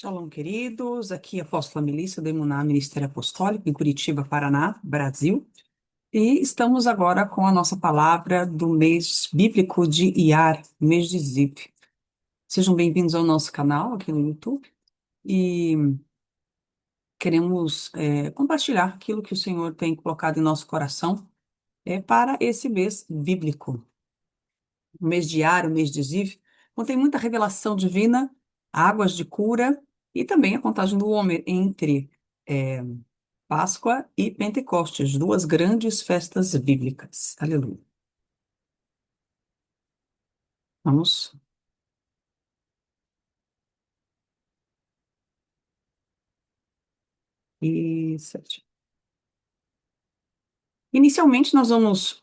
Shalom, queridos. Aqui é a apóstola Melissa, do Emuná Ministério Apostólico, em Curitiba, Paraná, Brasil. E estamos agora com a nossa palavra do mês bíblico de Iyar, mês de Ziv. Sejam bem-vindos ao nosso canal aqui no YouTube. E queremos compartilhar aquilo que o Senhor tem colocado em nosso coração para esse mês bíblico. O mês de Iyar, o mês de Ziv, contém muita revelação divina, águas de cura e também a contagem do homem entre eh, Páscoa e Pentecostes, duas grandes festas bíblicas. Aleluia. Vamos. E sete. Inicialmente, nós vamos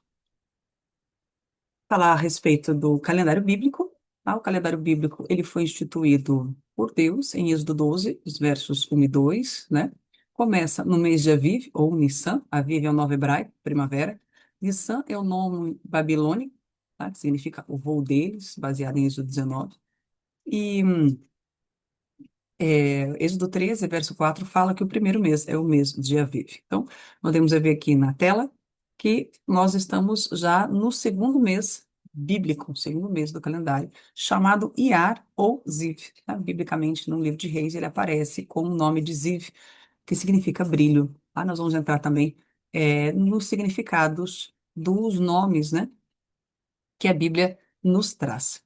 falar a respeito do calendário bíblico. Tá? O calendário bíblico ele foi instituído por Deus em Êxodo 12, os versos 1 e 2, né? Começa no mês de Aviv, ou Nissan. Aviv é o nome hebraico, primavera. Nissan é o nome babilônico, tá? Que significa o voo deles, baseado em Êxodo 19. E Êxodo 13, verso 4, fala que o primeiro mês é o mês de Aviv. Então, podemos ver aqui na tela que nós estamos já no segundo mês bíblico, segundo mês do calendário, chamado Iyar ou Ziv. Tá? Biblicamente, no livro de Reis, ele aparece com o nome de Ziv, que significa brilho. Tá? Nós vamos entrar também nos significados dos nomes, né, que a Bíblia nos traz.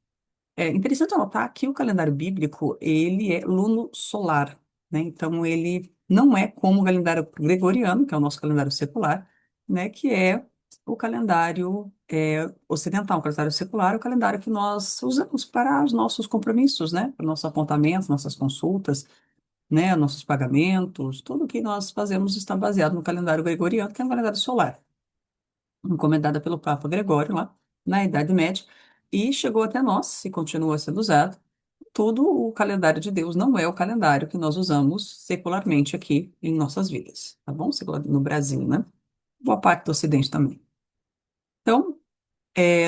É interessante anotar que o calendário bíblico, ele é luno-solar, né? Então, ele não é como o calendário gregoriano, que é o nosso calendário secular, né? Que é o calendário ocidental. O calendário secular é o calendário que nós usamos para os nossos compromissos, né? Para nossos apontamentos, nossas consultas, né? Nossos pagamentos, tudo que nós fazemos está baseado no calendário gregoriano, que é o calendário solar, encomendada pelo Papa Gregório lá na Idade Média, e chegou até nós e continua sendo usado. Todo o calendário de Deus não é o calendário que nós usamos secularmente aqui em nossas vidas, tá bom? No Brasil, né? Boa parte do Ocidente também. Então,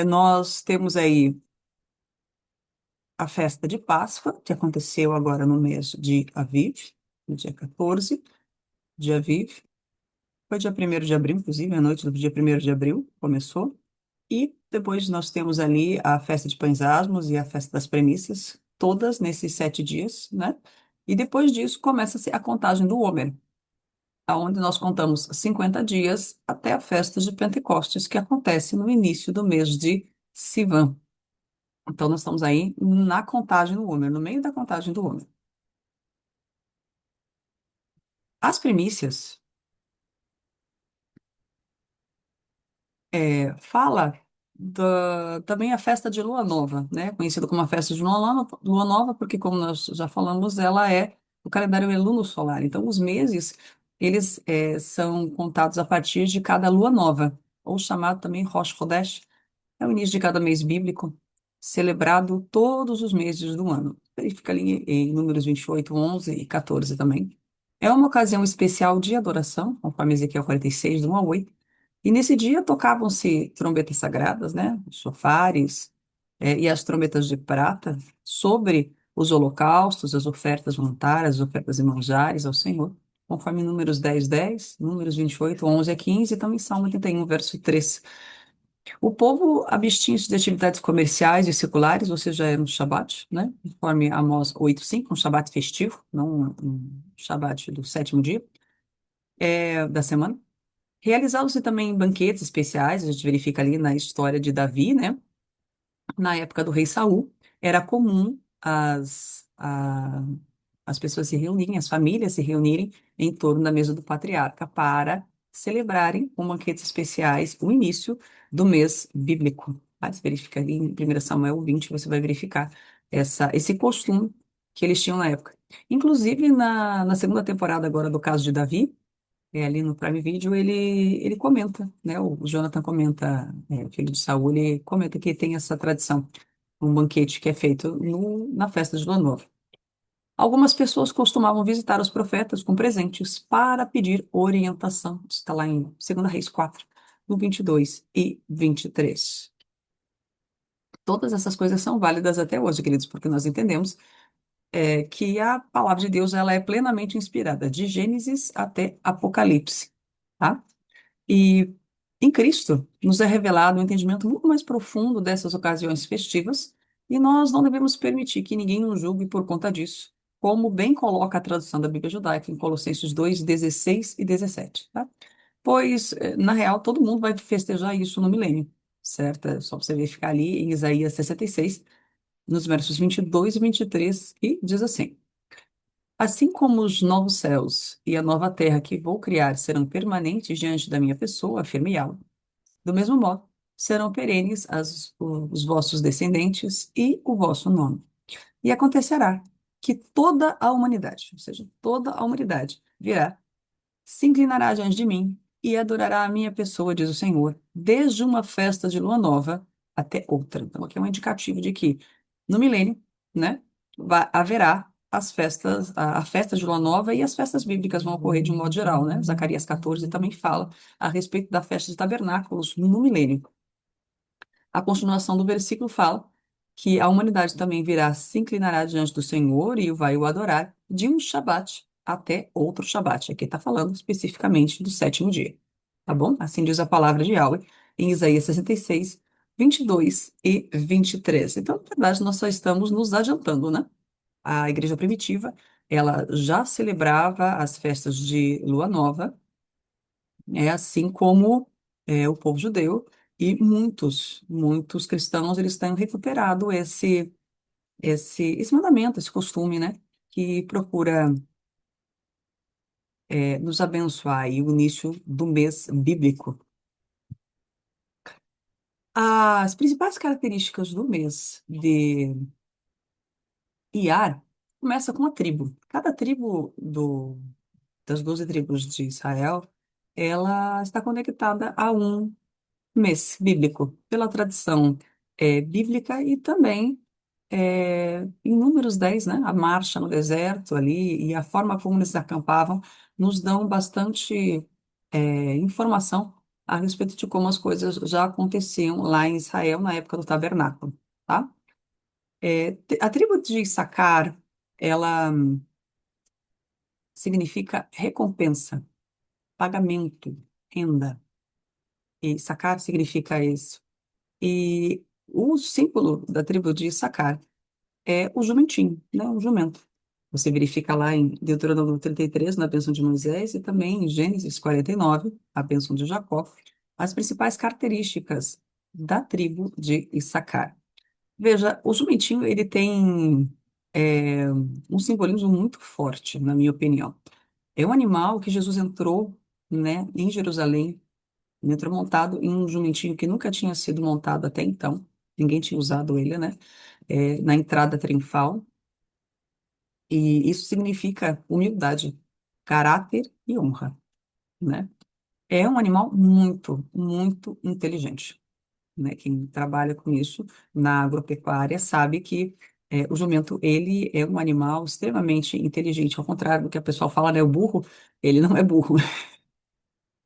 nós temos aí a festa de Páscoa, que aconteceu agora no mês de Aviv, no dia 14 de Aviv. Foi dia 1º de abril, inclusive, a noite do dia 1º de abril começou. E depois nós temos ali a festa de pães asmos e a festa das premissas, todas nesses 7 dias, né? E depois disso começa-se a contagem do Homer, aonde nós contamos 50 dias até a festa de Pentecostes, que acontece no início do mês de Sivan. Então nós estamos aí na contagem do Homer, no meio da contagem do Homer. As primícias fala também a festa de Lua Nova, né? Conhecida como a festa de Lua Nova, porque, como nós já falamos, ela o calendário é luno-solar. Então, os meses, eles são contados a partir de cada lua nova, ou chamado também Rosh Chodesh, é o início de cada mês bíblico, celebrado todos os meses do ano. Ele fica ali em números 28, 11 e 14 também. É uma ocasião especial de adoração, conforme Ezequiel 46, do 1 ao 8. E nesse dia tocavam-se trombetas sagradas, né? Os chofares, e as trombetas de prata sobre os holocaustos, as ofertas voluntárias, as ofertas e manjares ao Senhor, conforme Números 10, 10, Números 28, 11 a 15, e também Salmo 81, verso 3. O povo abstinha-se de atividades comerciais e seculares, ou seja, era um shabat, né? Conforme Amós 8:5, um shabat festivo, não um shabat do sétimo dia da semana. Realizavam-se também banquetes especiais, a gente verifica ali na história de Davi, né? Na época do rei Saul, era comum as pessoas se reunirem, as famílias se reunirem em torno da mesa do patriarca para celebrarem com banquetes especiais o início do mês bíblico. Tá? Você verifica ali em 1 Samuel 20, você vai verificar esse costume que eles tinham na época. Inclusive, na segunda temporada agora do caso de Davi, ali no Prime Video, ele comenta, né? O Jonathan comenta, filho de Saul, ele comenta que tem essa tradição, um banquete que é feito na festa de Lua Nova. Algumas pessoas costumavam visitar os profetas com presentes para pedir orientação. Isso está lá em 2 Reis 4, no 22 e 23. Todas essas coisas são válidas até hoje, queridos, porque nós entendemos que a palavra de Deus ela é plenamente inspirada, de Gênesis até Apocalipse, tá? E em Cristo nos é revelado um entendimento muito mais profundo dessas ocasiões festivas, e nós não devemos permitir que ninguém nos julgue por conta disso, como bem coloca a tradução da Bíblia Judaica em Colossenses 2, 16 e 17, tá? Pois, na real, todo mundo vai festejar isso no milênio, certo? É só você verificar ali em Isaías 66, nos versos 22 e 23, que diz assim: Assim como os novos céus e a nova terra que vou criar serão permanentes diante da minha pessoa, afirma Yahweh, do mesmo modo, serão perenes os vossos descendentes e o vosso nome. E acontecerá que toda a humanidade, ou seja, toda a humanidade, virá, se inclinará diante de mim e adorará a minha pessoa, diz o Senhor, desde uma festa de lua nova até outra. Então, aqui é um indicativo de que no milênio, né, haverá as festas, a festa de lua nova e as festas bíblicas vão ocorrer de um modo geral, né? Zacarias 14 também fala a respeito da festa de tabernáculos no milênio. A continuação do versículo fala que a humanidade também virá, se inclinará diante do Senhor e vai o adorar de um Shabat até outro Shabat. Aqui está falando especificamente do sétimo dia. Tá bom? Assim diz a palavra de Yahweh em Isaías 66, 22 e 23. Então, na verdade, nós só estamos nos adiantando, né? A igreja primitiva, ela já celebrava as festas de Lua Nova, assim como o povo judeu, e muitos cristãos, eles têm recuperado esse mandamento, esse costume, né, que procura nos abençoar aí o início do mês bíblico. As principais características do mês de Iar começa com a tribo. Cada tribo das 12 tribos de Israel, ela está conectada a um mês bíblico, pela tradição bíblica e também em Números 10, né, a marcha no deserto ali e a forma como eles acampavam nos dão bastante informação a respeito de como as coisas já aconteciam lá em Israel na época do tabernáculo, tá? A tribo de Issacar, ela significa recompensa, pagamento, renda. E Issacar significa isso. E o símbolo da tribo de Issacar é o jumentinho, né? O jumento. Você verifica lá em Deuteronômio 33, na bênção de Moisés, e também em Gênesis 49, a bênção de Jacó, as principais características da tribo de Issacar. Veja, o jumentinho, ele tem um simbolismo muito forte, na minha opinião. É um animal que Jesus entrou, né, em Jerusalém, ele entrou montado em um jumentinho que nunca tinha sido montado até então, ninguém tinha usado ele, né, na entrada triunfal, e isso significa humildade, caráter e honra, né? É um animal muito inteligente, né? Quem trabalha com isso na agropecuária sabe que o jumento, ele é um animal extremamente inteligente, ao contrário do que a pessoa fala, né? O burro, ele não é burro.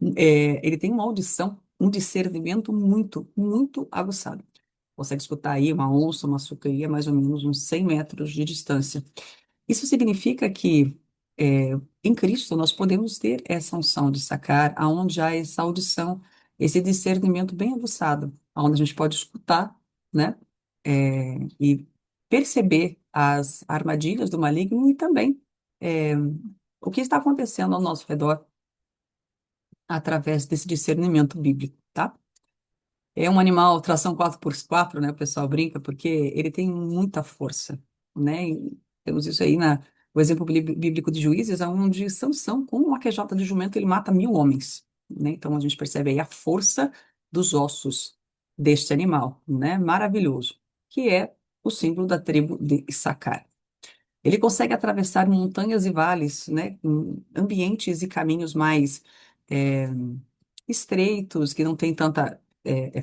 Ele tem uma audição, um discernimento muito aguçado. Consegue escutar aí uma onça, uma sucuri a mais ou menos uns 100 metros de distância. Isso significa que em Cristo nós podemos ter essa unção de sacar, aonde há essa audição, esse discernimento bem aguçado, aonde a gente pode escutar, né? E perceber as armadilhas do maligno e também é, o que está acontecendo ao nosso redor através desse discernimento bíblico, tá? É um animal tração 4x4, né? O pessoal brinca, porque ele tem muita força, né? E temos isso aí o exemplo bíblico de Juízes, onde Sansão, com uma quejota de jumento, ele mata 1000 homens, né? Então a gente percebe aí a força dos ossos deste animal, né? Maravilhoso, que é o símbolo da tribo de Issacar. Ele consegue atravessar montanhas e vales, né? Em ambientes e caminhos mais eh, estreitos, que não tem tanta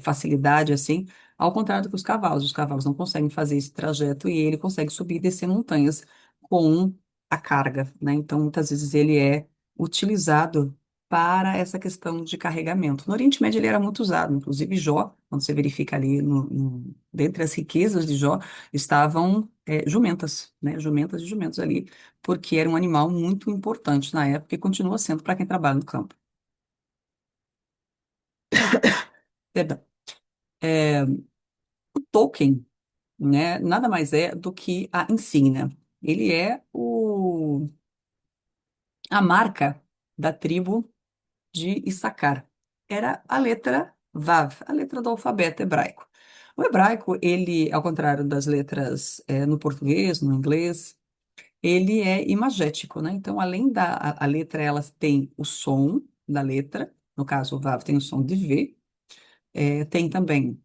facilidade assim, ao contrário do que os cavalos. Os cavalos não conseguem fazer esse trajeto e ele consegue subir e descer montanhas com a carga, né? Então, muitas vezes ele é utilizado para essa questão de carregamento. No Oriente Médio ele era muito usado, inclusive Jó, quando você verifica ali, dentre as riquezas de Jó, estavam jumentas, né? Jumentas e jumentos ali, porque era um animal muito importante na época e continua sendo para quem trabalha no campo. Perdão. O Tolkien, né, nada mais é do que a insígnia. Ele é a marca da tribo de Issacar. Era a letra Vav, a letra do alfabeto hebraico. O hebraico, ele, ao contrário das letras no português, no inglês, ele é imagético, né? Então, além da a letra, elas têm o som da letra, no caso, o Vav tem o som de V, tem também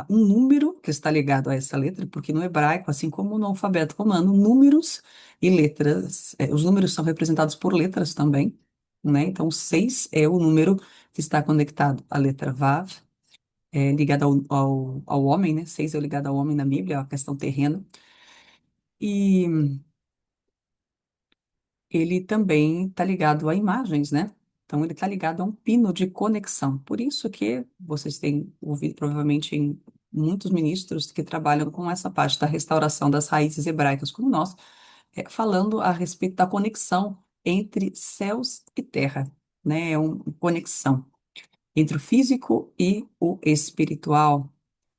um número que está ligado a essa letra, porque no hebraico, assim como no alfabeto romano, números e letras, os números são representados por letras também, né? Então, 6 é o número que está conectado à letra Vav, ligado ao homem, né? 6 é ligado ao homem na Bíblia, é uma questão terrena. E ele também está ligado a imagens, né? Então, ele está ligado a um pino de conexão. Por isso que vocês têm ouvido, provavelmente, em muitos ministros que trabalham com essa parte da restauração das raízes hebraicas, como nós, falando a respeito da conexão entre céus e terra, né? É uma conexão entre o físico e o espiritual,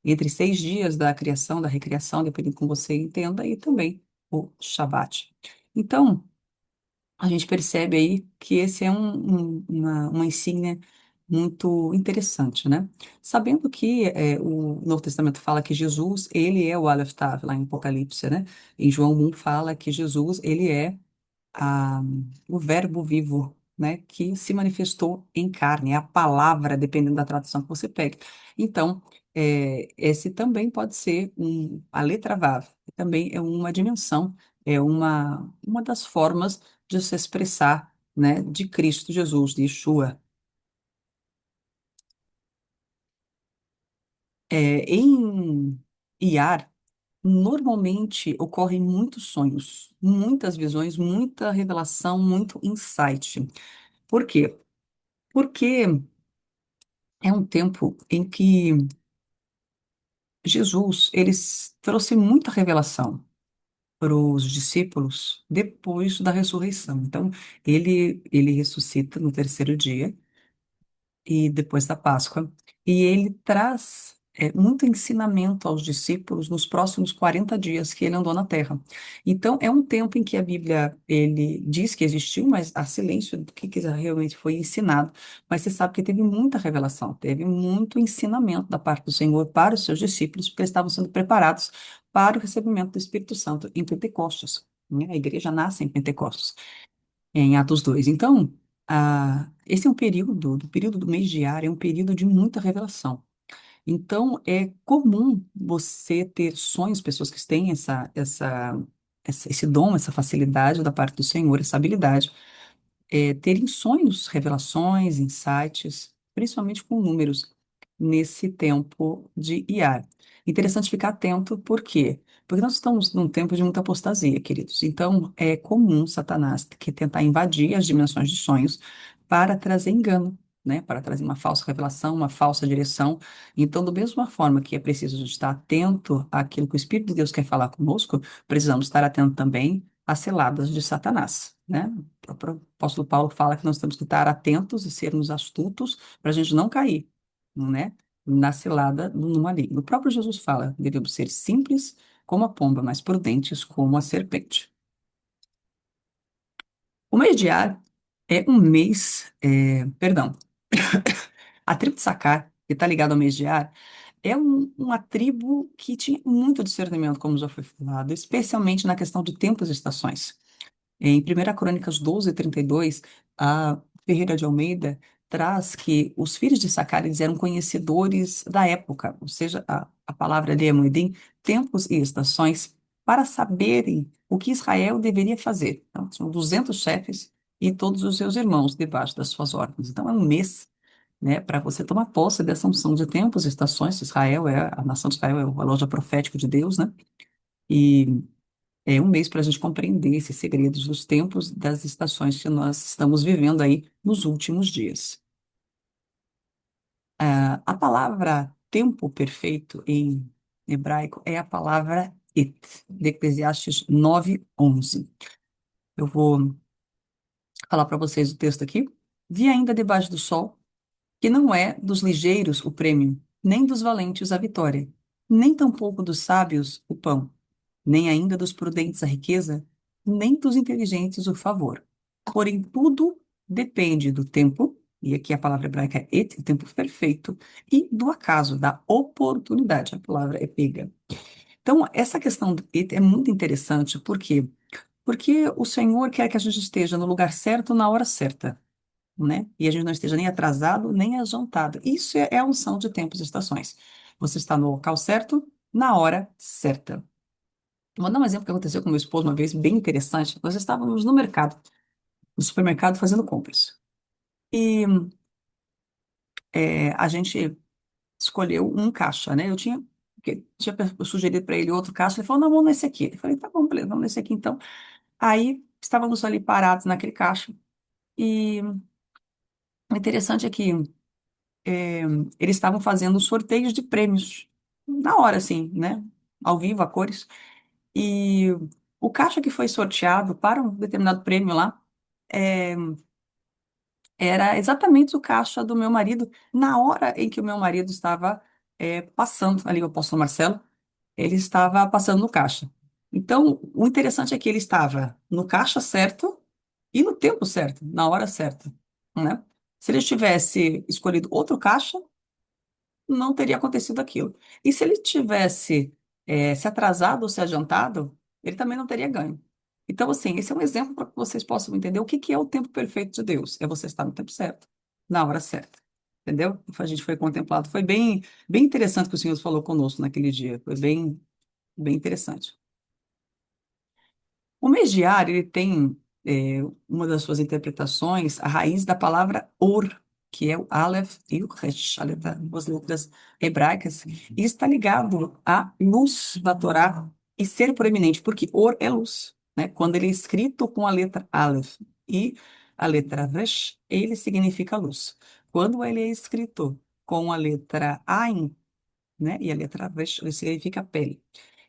entre 6 dias da criação, da recriação, dependendo como você entenda, e também o Shabat. Então, a gente percebe aí que esse é uma insígnia muito interessante, né? Sabendo que o Novo Testamento fala que Jesus, ele é o Aleph Tav, lá em Apocalipse, né? Em João 1 fala que Jesus, ele é a, o verbo vivo, né, que se manifestou em carne, é a palavra, dependendo da tradução que você pegue. Então, esse também pode ser a letra Vav, que também é uma dimensão, é uma das formas de se expressar, né, de Cristo Jesus, de Yeshua. Em Iar, normalmente ocorrem muitos sonhos, muitas visões, muita revelação, muito insight. Por quê? Porque é um tempo em que Jesus, trouxe muita revelação para os discípulos depois da ressurreição. Então, ele ressuscita no terceiro dia e depois da Páscoa, e ele traz muito ensinamento aos discípulos nos próximos 40 dias que ele andou na Terra. Então, é um tempo em que a Bíblia ele diz que existiu, mas há silêncio do que realmente foi ensinado. Mas você sabe que teve muita revelação, teve muito ensinamento da parte do Senhor para os seus discípulos, porque eles estavam sendo preparados para o recebimento do Espírito Santo em Pentecostes, né? A igreja nasce em Pentecostes em Atos 2. Então, esse é um período, do período do mês de Ar, é um período de muita revelação. Então, é comum você ter sonhos, pessoas que têm esse dom, essa facilidade da parte do Senhor, essa habilidade, terem sonhos, revelações, insights, principalmente com números, nesse tempo de IAR. Interessante ficar atento, por quê? Porque nós estamos num tempo de muita apostasia, queridos. Então, é comum Satanás que tentar invadir as dimensões de sonhos para trazer engano, né? Para trazer uma falsa revelação, uma falsa direção. Então, da mesma forma que é preciso a gente estar atento àquilo que o Espírito de Deus quer falar conosco, precisamos estar atento também às ciladas de Satanás, né? O próprio apóstolo Paulo fala que nós temos que estar atentos e sermos astutos para a gente não cair, né, na cilada do maligno. O próprio Jesus fala, devemos ser simples como a pomba, mas prudentes como a serpente. O mês de Ar é um mês, perdão, a tribo de Sacar, que está ligada ao mês de Ar, é uma tribo que tinha muito discernimento, como já foi falado, especialmente na questão de tempos e estações. Em 1 Crônicas 12:32, a Ferreira de Almeida traz que os filhos de Sacar eles eram conhecedores da época, ou seja, a palavra ali é moedim, tempos e estações, para saberem o que Israel deveria fazer. Então, tinham 200 chefes e todos os seus irmãos debaixo das suas ordens. Então, é um mês, né, para você tomar posse dessa unção de tempos e estações. A nação de Israel é a loja profética de Deus, né? É um mês para a gente compreender esses segredos dos tempos, das estações que nós estamos vivendo aí nos últimos dias. A palavra tempo perfeito em hebraico é a palavra et, de Eclesiastes 9:11. Eu vou falar para vocês o texto aqui. Vi ainda debaixo do sol que não é dos ligeiros o prêmio, nem dos valentes a vitória, nem tampouco dos sábios o pão, nem ainda dos prudentes a riqueza, nem dos inteligentes o favor. Porém, tudo depende do tempo, e aqui a palavra hebraica é et, o tempo perfeito, e do acaso, da oportunidade, a palavra é pega. Então, essa questão do et é muito interessante, por quê? Porque o Senhor quer que a gente esteja no lugar certo, na hora certa, né? E a gente não esteja nem atrasado, nem adiantado. Isso é a unção de tempos e estações. Você está no local certo, na hora certa. Vou dar um exemplo que aconteceu com meu esposo uma vez, bem interessante. Nós estávamos no mercado, no supermercado, fazendo compras. E a gente escolheu um caixa, né? Eu sugerido para ele outro caixa. Ele falou, não, vamos nesse aqui. Eu falei, tá bom, beleza, vamos nesse aqui então. Aí estávamos ali parados naquele caixa. E o interessante é que é, eles estavam fazendo sorteios de prêmios. Na hora, assim, né? Ao vivo, a cores. E o caixa que foi sorteado para um determinado prêmio lá. é, Era exatamente o caixa do meu marido, na hora em que o meu marido estava passando, ali o apóstolo Marcelo, ele estava passando no caixa. Então, o interessante é que ele estava no caixa certo e no tempo certo, na hora certa, né? Se ele tivesse escolhido outro caixa, não teria acontecido aquilo. E se ele tivesse se atrasado ou se adiantado, ele também não teria ganho. Então, assim, esse é um exemplo para que vocês possam entender o que que é o tempo perfeito de Deus. É você estar no tempo certo, na hora certa. Entendeu? A gente foi contemplado. Foi bem, bem interessante que o Senhor falou conosco naquele dia. Foi bem, bem interessante. O mês diário, ele tem uma das suas interpretações, a raiz da palavra or, que é o Aleph e o Resh, as letras hebraicas, e está ligado à luz da Torá e ser proeminente, porque or é luz, né? Quando ele é escrito com a letra Aleph e a letra Resh, ele significa luz. Quando ele é escrito com a letra Ain, né? E a letra Resh, ele significa pele.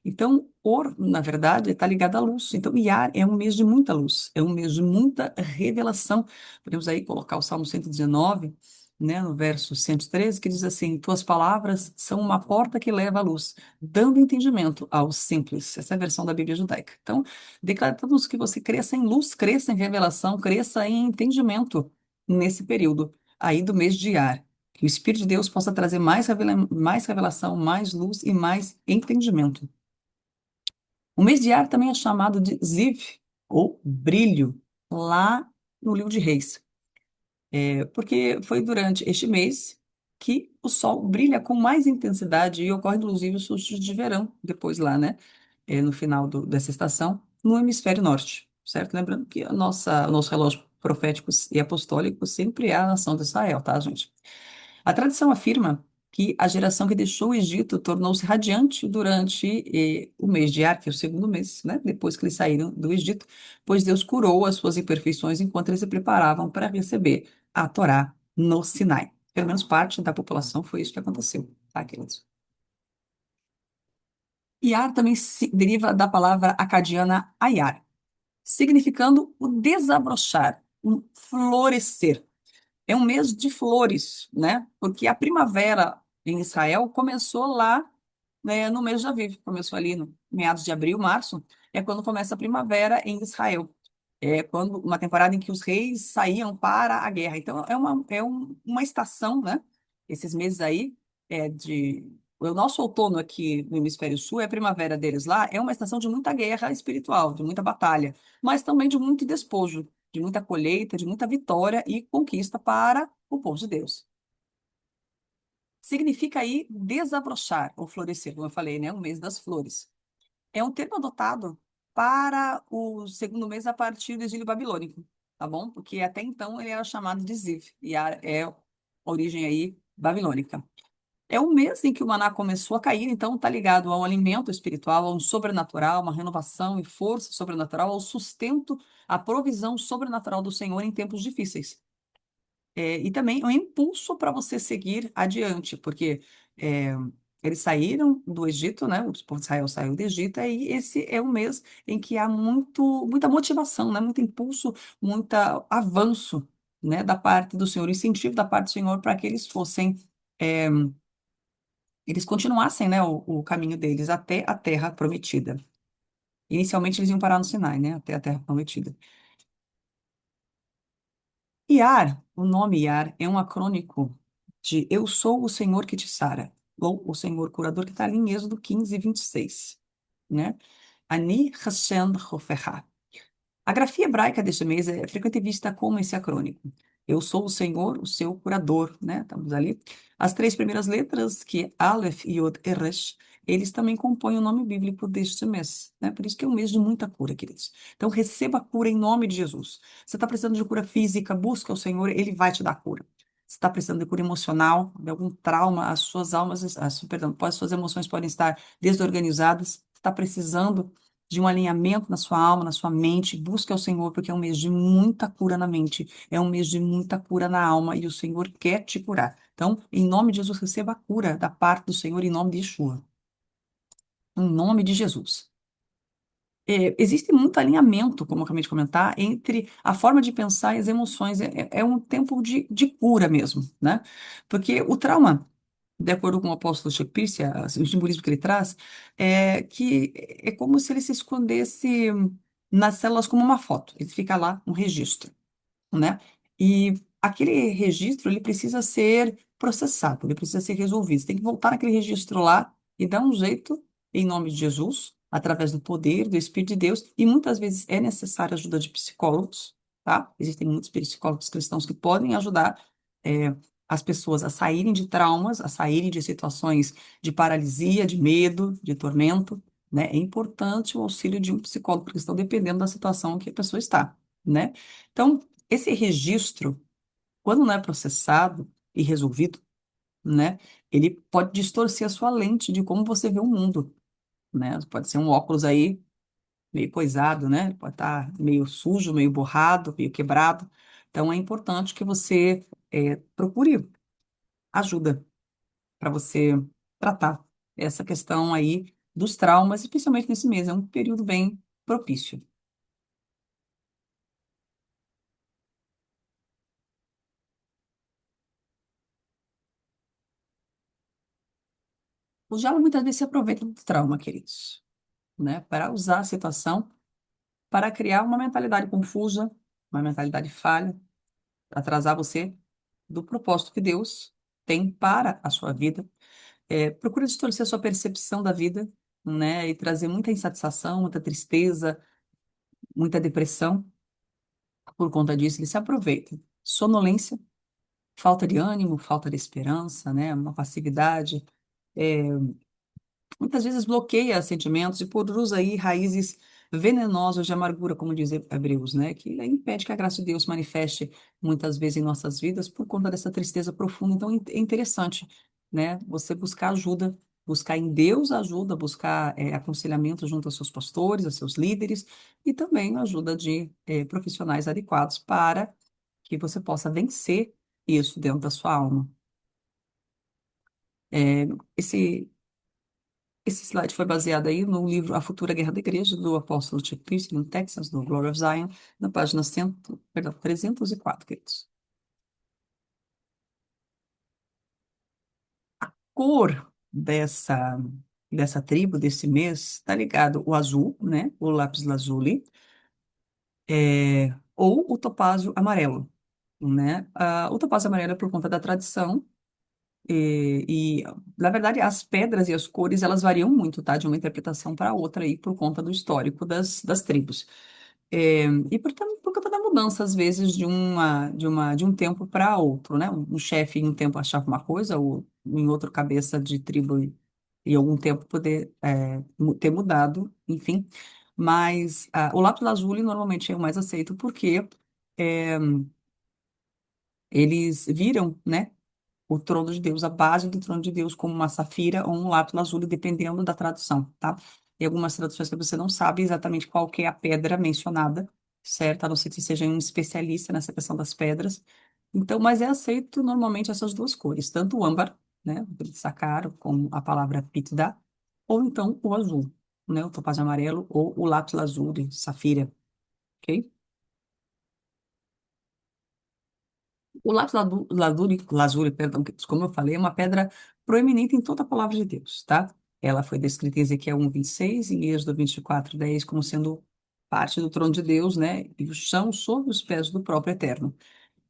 Então, Or, na verdade, está ligado à luz. Então, Iar é um mês de muita luz, é um mês de muita revelação. Podemos aí colocar o Salmo 119, né, no verso 113, que diz assim: Tuas palavras são uma porta que leva à luz, dando entendimento aos simples. Essa é a versão da Bíblia judaica. Então, declaramos que você cresça em luz, cresça em revelação, cresça em entendimento nesse período aí do mês de Iar. Que o Espírito de Deus possa trazer mais revelação, mais luz e mais entendimento. O mês de Ar também é chamado de Ziv, ou brilho, lá no livro de Reis. Porque foi durante este mês que o sol brilha com mais intensidade e ocorre, inclusive, os solstício de verão, depois lá, né? No final dessa estação, no hemisfério norte, certo? Lembrando que o nosso relógio profético e apostólico sempre é a nação de Israel, tá, gente? A tradição afirma que a geração que deixou o Egito tornou-se radiante durante o mês de Ar, que é o segundo mês, né, depois que eles saíram do Egito, pois Deus curou as suas imperfeições enquanto eles se preparavam para receber a Torá no Sinai. Pelo menos parte da população foi isso que aconteceu, tá, queridos? Iar também se deriva da palavra acadiana ayar, significando o desabrochar, um florescer. É um mês de flores, né? Porque a primavera em Israel começou lá, né, no mês de Aviv, começou ali no meados de abril, março, é quando começa a primavera em Israel. É quando uma temporada em que os reis saíam para a guerra. Então uma estação, né? Esses meses aí o nosso outono aqui no hemisfério sul é a primavera deles lá, é uma estação de muita guerra espiritual, de muita batalha, mas também de muito despojo, de muita colheita, de muita vitória e conquista para o povo de Deus. Significa aí desabrochar ou florescer, como eu falei, né? O mês das flores. É um termo adotado para o segundo mês a partir do exílio babilônico, tá bom? Porque até então ele era chamado de Ziv, e é a origem aí babilônica. É o mês em que o maná começou a cair, então está ligado ao alimento espiritual, a um sobrenatural, uma renovação e força sobrenatural, ao sustento, à provisão sobrenatural do Senhor em tempos difíceis. E também um impulso para você seguir adiante, porque é, eles saíram do Egito, né? O povo de Israel saiu do Egito, e esse é um mês em que há muita motivação, né? Muito impulso, muito avanço, né? Da parte do Senhor, incentivo da parte do Senhor para que é, eles continuassem, né? O caminho deles até a Terra Prometida. Inicialmente eles iam parar no Sinai, né? Até a Terra Prometida. Iar, o nome Iar é um acrônico de Eu sou o Senhor que te sara, ou o Senhor curador, que está ali em Êxodo 15, 26, né? Ani Hashem Rofecha. A grafia hebraica deste mês é frequentemente vista como esse acrônico. Eu sou o Senhor, o seu curador, né? Estamos ali. As três primeiras letras, que é Aleph, Yod e Resh, eles também compõem o nome bíblico deste mês, né? Por isso que é um mês de muita cura, queridos. Então, receba a cura em nome de Jesus. Você está precisando de cura física, busca o Senhor, Ele vai te dar cura. Você está precisando de cura emocional, de algum trauma, as suas almas, perdão, as suas emoções podem estar desorganizadas. Você está precisando de um alinhamento na sua alma, na sua mente. Busque ao Senhor, porque é um mês de muita cura na mente, é um mês de muita cura na alma, e o Senhor quer te curar. Então, em nome de Jesus, receba a cura da parte do Senhor, em nome de Yeshua. Em nome de Jesus. Existe muito alinhamento, como eu acabei de comentar, entre a forma de pensar e as emoções. É um tempo de cura mesmo, né? Porque o trauma, de acordo com o apóstolo Chuck Pierce, o simbolismo que ele traz, é que é como se ele se escondesse nas células como uma foto. Ele fica lá, um registro, né? E aquele registro, ele precisa ser processado, ele precisa ser resolvido. Você tem que voltar naquele registro lá e dar um jeito, em nome de Jesus, através do poder do Espírito de Deus, e muitas vezes é necessária a ajuda de psicólogos, tá? Existem muitos psicólogos cristãos que podem ajudar é, as pessoas a saírem de traumas, a saírem de situações de paralisia, de medo, de tormento, né? É importante o auxílio de um psicólogo cristão, dependendo da situação que a pessoa está, né? Então, esse registro, quando não é processado e resolvido, né, ele pode distorcer a sua lente de como você vê o mundo, né? Pode ser um óculos aí meio coisado, né? Pode estar meio sujo, meio borrado, meio quebrado. Então, é importante que você procure ajuda para você tratar essa questão aí dos traumas, especialmente nesse mês. É um período bem propício. O diabo muitas vezes se aproveita do trauma, queridos, né? Para usar a situação para criar uma mentalidade confusa, uma mentalidade falha, atrasar você do propósito que Deus tem para a sua vida. Procura distorcer a sua percepção da vida, né, e trazer muita insatisfação, muita tristeza, muita depressão. Por conta disso, ele se aproveita. Sonolência, falta de ânimo, falta de esperança, né, uma passividade. é, Muitas vezes bloqueia sentimentos e produz aí raízes venenosas de amargura, como diz Hebreus, né? Que impede que a graça de Deus se manifeste muitas vezes em nossas vidas por conta dessa tristeza profunda. Então é interessante, né? Você buscar ajuda, buscar em Deus ajuda, buscar aconselhamento junto aos seus pastores, aos seus líderes, e também a ajuda de profissionais adequados para que você possa vencer isso dentro da sua alma. É, esse Esse slide foi baseado aí no livro A Futura Guerra da Igreja, do apóstolo Chuck Pierce, no Texas, no Glory of Zion, na página 100, perdão, 304, queridos. Cor dessa tribo, desse mês, está ligado o azul, né, o lápis lazuli, ou o topázio amarelo, né? O topázio amarelo é por conta da tradição. E, na verdade, as pedras e as cores, elas variam muito, tá? De uma interpretação para outra aí, por conta do histórico das tribos. E por conta da mudança, às vezes, de um tempo para outro, né? Um chefe em um tempo achava uma coisa, ou em outro cabeça de tribo em algum tempo poder ter mudado, enfim. Mas o lápis lazuli normalmente é o mais aceito porque é, eles viram, né? o trono de Deus, a base do trono de Deus, como uma safira ou um lápis lazuli, dependendo da tradução, tá? Tem algumas traduções que você não sabe exatamente qual que é a pedra mencionada, certo? A não ser que você seja um especialista nessa questão das pedras. Então, mas é aceito normalmente essas duas cores, tanto o âmbar, né, o sacaro, como a palavra pitida, ou então o azul, né, o topázio amarelo, ou o lápis lazuli, safira, ok? O lápis lazuli, perdão, que, como eu falei, é uma pedra proeminente em toda a palavra de Deus, tá? Ela foi descrita em Ezequiel 1:26 e Êxodo 24:10 como sendo parte do trono de Deus, né? E o chão sob os pés do próprio Eterno.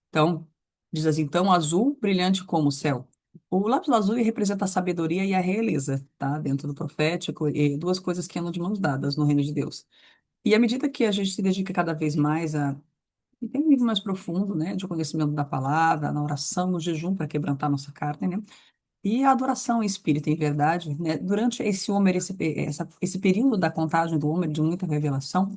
Então, diz assim, tão azul, brilhante como o céu. O lápis lazuli representa a sabedoria e a realeza, tá? Dentro do profético, e duas coisas que andam de mãos dadas no reino de Deus. E à medida que a gente se dedica cada vez mais a e tem um nível mais profundo, né, de conhecimento da palavra, na oração, no jejum para quebrantar nossa carne, né? E a adoração em espírito, em verdade, né? Durante esse Homer, esse período da contagem do Homer, de muita revelação,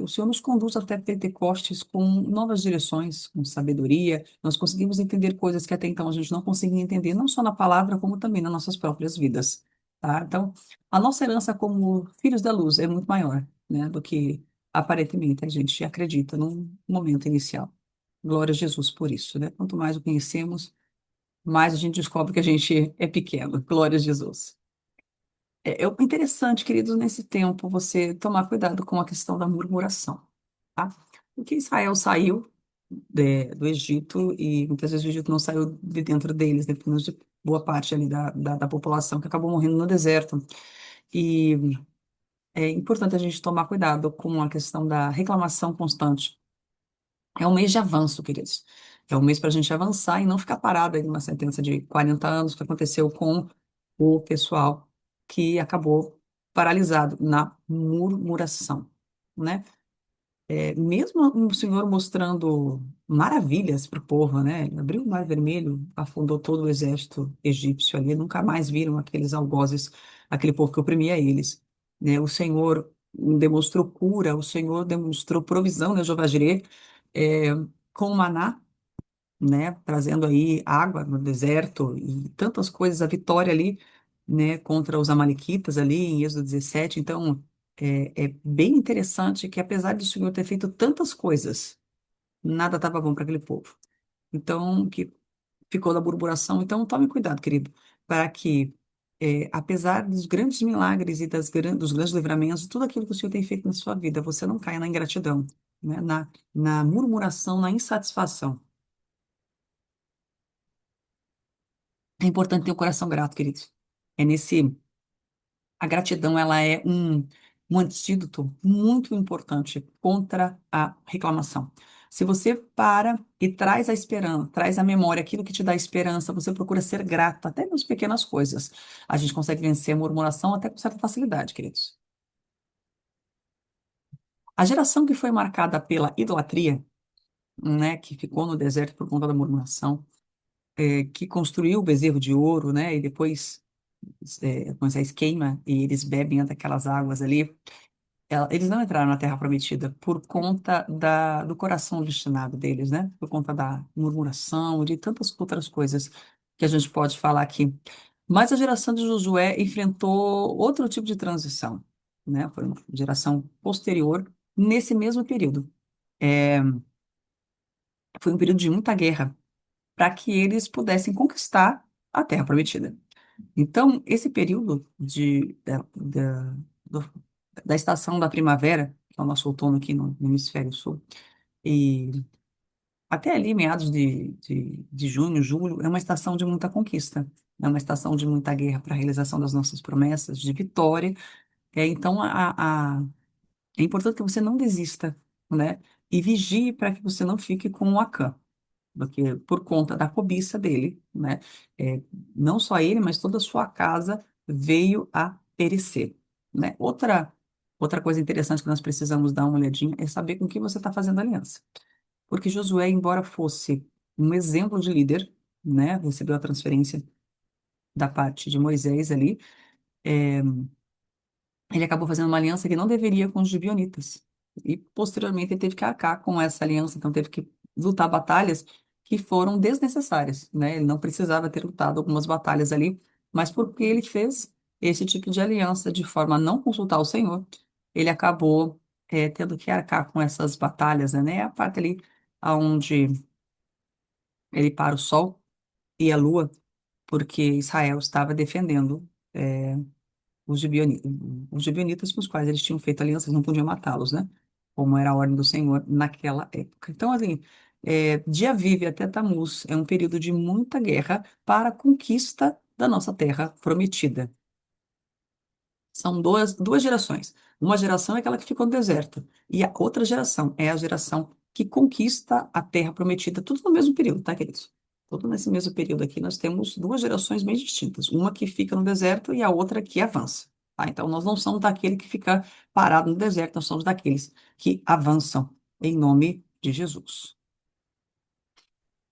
o Senhor nos conduz até Pentecostes com novas direções, com sabedoria. Nós conseguimos entender coisas que até então a gente não conseguia entender, não só na palavra, como também nas nossas próprias vidas, tá? Então, a nossa herança como filhos da luz é muito maior, né, do que aparentemente a gente acredita num momento inicial. Glória a Jesus por isso, né? Quanto mais o conhecemos, mais a gente descobre que a gente é pequeno. Glória a Jesus. É interessante, queridos, nesse tempo, você tomar cuidado com a questão da murmuração, tá? Porque Israel saiu do Egito e muitas vezes o Egito não saiu de dentro deles, né? Pelo menos de boa parte ali da população que acabou morrendo no deserto. E é importante a gente tomar cuidado com a questão da reclamação constante. É um mês de avanço, queridos. É um mês para a gente avançar e não ficar parado aí numa sentença de 40 anos que aconteceu com o pessoal que acabou paralisado na murmuração, né? Mesmo o Senhor mostrando maravilhas para o povo, né? Ele abriu o Mar Vermelho, afundou todo o exército egípcio ali, nunca mais viram aqueles algozes, aquele povo que oprimia eles, né? O Senhor demonstrou cura, o Senhor demonstrou provisão, né? Jeová Jireh, é, com o maná, né? Trazendo aí água no deserto e tantas coisas, a vitória ali, né? Contra os amalequitas ali em Êxodo 17. Então, é bem interessante que apesar do Senhor ter feito tantas coisas, nada estava bom para aquele povo. Então, que ficou da murmuração. Então, tome cuidado, querido, para que, apesar dos grandes milagres e dos grandes livramentos, tudo aquilo que o Senhor tem feito na sua vida, você não caia na ingratidão, né? Na murmuração, na insatisfação. É importante ter um coração grato, queridos. É nesse, a gratidão, ela é um antídoto muito importante contra a reclamação. Se você para e traz a esperança, traz à memória aquilo que te dá esperança, você procura ser grato, até nas pequenas coisas. A gente consegue vencer a murmuração até com certa facilidade, queridos. A geração que foi marcada pela idolatria, né, que ficou no deserto por conta da murmuração, que construiu o bezerro de ouro, né, e depois Moisés queima e eles bebem daquelas águas ali. Eles não entraram na Terra Prometida por conta do coração obstinado deles, né? Por conta da murmuração, de tantas outras coisas que a gente pode falar aqui. Mas a geração de Josué enfrentou outro tipo de transição, né? Foi uma geração posterior nesse mesmo período. É, Foi um período de muita guerra para que eles pudessem conquistar a Terra Prometida. Então, esse período do- da estação da primavera, que é o nosso outono aqui no hemisfério sul, e até ali, meados de junho, julho, é uma estação de muita conquista, é uma estação de muita guerra para a realização das nossas promessas, de vitória. Então, é importante que você não desista, né? E vigie para que você não fique com o Acã, porque por conta da cobiça dele, né? é, não só ele, mas toda a sua casa veio a perecer, né? Outra coisa interessante que nós precisamos dar uma olhadinha é saber com quem você está fazendo aliança. Porque Josué, embora fosse um exemplo de líder, né? Recebeu a transferência da parte de Moisés ali, é, ele acabou fazendo uma aliança que não deveria com os gibeonitas. E posteriormente ele teve que arcar com essa aliança, então teve que lutar batalhas que foram desnecessárias, né? Ele não precisava ter lutado algumas batalhas ali, mas porque ele fez esse tipo de aliança de forma a não consultar o Senhor, ele acabou tendo que arcar com essas batalhas, né? A parte ali onde ele para o sol e a lua, porque Israel estava defendendo os gibeonitas com os quais eles tinham feito alianças, não podiam matá-los, né? Como era a ordem do Senhor naquela época. Então, assim, de Aviv até Tamuz é um período de muita guerra para a conquista da nossa terra prometida. São duas gerações. Uma geração é aquela que ficou no deserto, e a outra geração é a geração que conquista a terra prometida, tudo no mesmo período, tá, queridos? Tudo nesse mesmo período aqui, nós temos duas gerações bem distintas. Uma que fica no deserto e a outra que avança. Tá? Então, nós não somos daquele que fica parado no deserto, nós somos daqueles que avançam em nome de Jesus.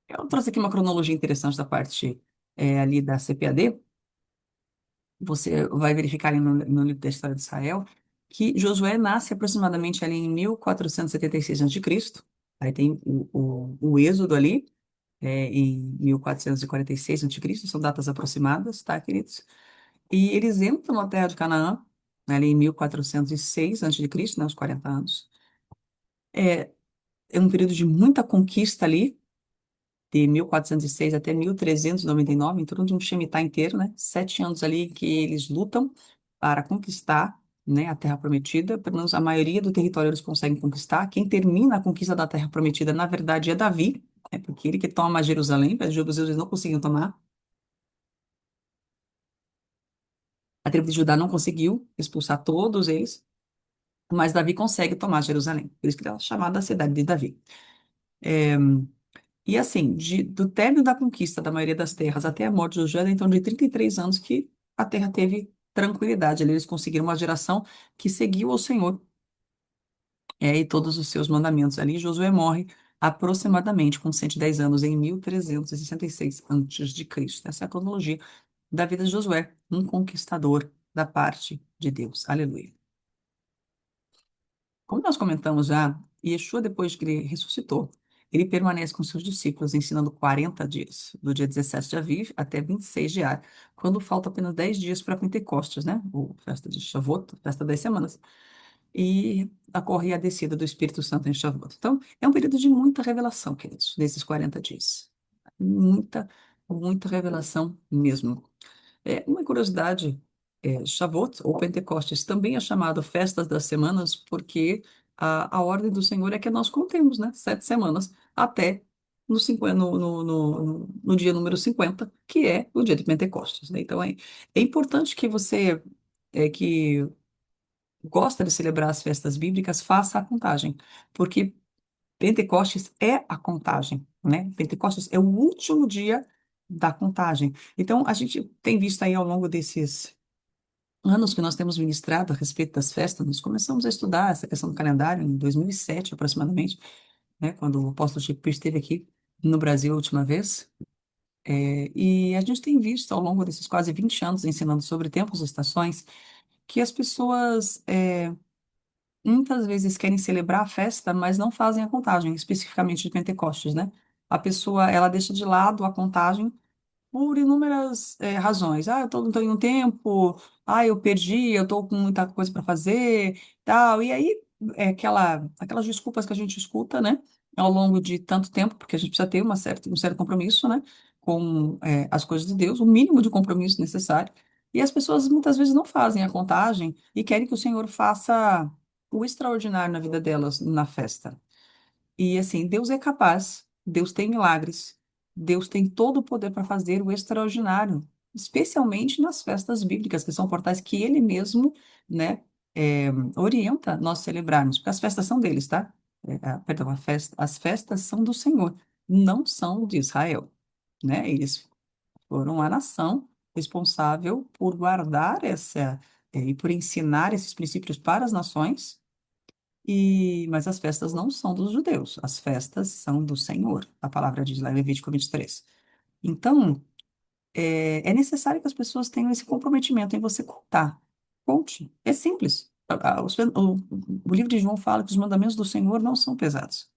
Eu trouxe aqui uma cronologia interessante da parte ali da CPAD. Você vai verificar ali no livro da História de Israel que Josué nasce aproximadamente ali em 1476 a.C. Aí tem o Êxodo ali, em 1446 a.C., são datas aproximadas, tá, queridos? E eles entram na terra de Canaã, ali em 1406 a.C., né, uns 40 anos. É, é um período de muita conquista ali, de 1406 até 1399, em torno de um Shemitah inteiro, né? 7 anos ali que eles lutam para conquistar, né, a Terra Prometida. Pelo menos a maioria do território eles conseguem conquistar. Quem termina a conquista da Terra Prometida, na verdade, é Davi, porque ele que toma Jerusalém, mas os jebuseus eles não conseguiam tomar. A tribo de Judá não conseguiu expulsar todos eles, mas Davi consegue tomar Jerusalém. Por isso que ela é chamada a cidade de Davi. E assim, do término da conquista da maioria das terras até a morte de Josué, então de 33 anos que a terra teve tranquilidade. Ali eles conseguiram uma geração que seguiu ao Senhor e todos os seus mandamentos. Ali Josué morre aproximadamente com 110 anos, em 1366 a.C. Essa é a cronologia da vida de Josué, um conquistador da parte de Deus. Aleluia. Como nós comentamos já, Yeshua, depois que ele ressuscitou, ele permanece com seus discípulos ensinando 40 dias, do dia 17 de Aviv até 26 de Ar, quando falta apenas 10 dias para Pentecostes, né? Ou festa de Shavuot, festa das semanas. E ocorre a descida do Espírito Santo em Shavuot. Então, é um período de muita revelação, queridos, nesses 40 dias. Muita, muita revelação mesmo. Uma curiosidade, Shavuot, ou Pentecostes, também é chamado Festas das Semanas, porque a ordem do Senhor é que nós contemos, né? 7 semanas, até no dia número 50, que é o dia de Pentecostes, né? Então, é importante que você, que gosta de celebrar as festas bíblicas, faça a contagem, porque Pentecostes é a contagem, né? Pentecostes é o último dia da contagem. Então, a gente tem visto aí ao longo desses anos que nós temos ministrado a respeito das festas, nós começamos a estudar essa questão do calendário em 2007, aproximadamente, né? Quando o apóstolo Chico esteve aqui no Brasil a última vez. E a gente tem visto ao longo desses quase 20 anos ensinando sobre tempos e estações que as pessoas muitas vezes querem celebrar a festa, mas não fazem a contagem, especificamente de Pentecostes, né? A pessoa, ela deixa de lado a contagem por inúmeras razões. Ah, eu tô, não tenho um tempo, eu perdi, eu estou com muita coisa para fazer, tal. E aí, aquelas desculpas que a gente escuta, né, ao longo de tanto tempo, porque a gente precisa ter um certo compromisso, né, com as coisas de Deus, o mínimo de compromisso necessário. E as pessoas muitas vezes não fazem a contagem e querem que o Senhor faça o extraordinário na vida delas na festa. E assim, Deus é capaz, Deus tem milagres, Deus tem todo o poder para fazer o extraordinário, especialmente nas festas bíblicas, que são portais que Ele mesmo, né, orienta nós celebrarmos, porque as festas são deles, tá? Perdão, as festas são do Senhor, não são de Israel, né? Eles foram a nação responsável por guardar e por ensinar esses princípios para as nações mas as festas não são dos judeus, as festas são do Senhor, a palavra diz lá em Levítico 23. Então, é necessário que as pessoas tenham esse comprometimento em você contar. Conte. É simples. O livro de João fala que os mandamentos do Senhor não são pesados.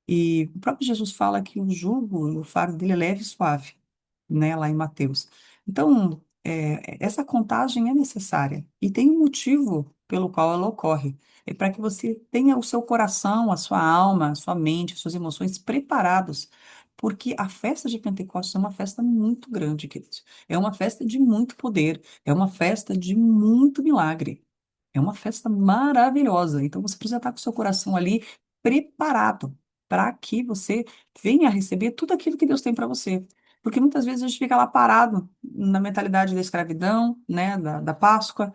E o próprio Jesus fala que o jugo e o fardo dele é leve e suave, né, lá em Mateus. Então, essa contagem é necessária e tem um motivo pelo qual ela ocorre. É para que você tenha o seu coração, a sua alma, a sua mente, as suas emoções preparados. Porque a festa de Pentecostes é uma festa muito grande, queridos. É uma festa de muito poder, é uma festa de muito milagre. É uma festa maravilhosa. Então você precisa estar com o seu coração ali preparado para que você venha a receber tudo aquilo que Deus tem para você. Porque muitas vezes a gente fica lá parado na mentalidade da escravidão, né, da Páscoa.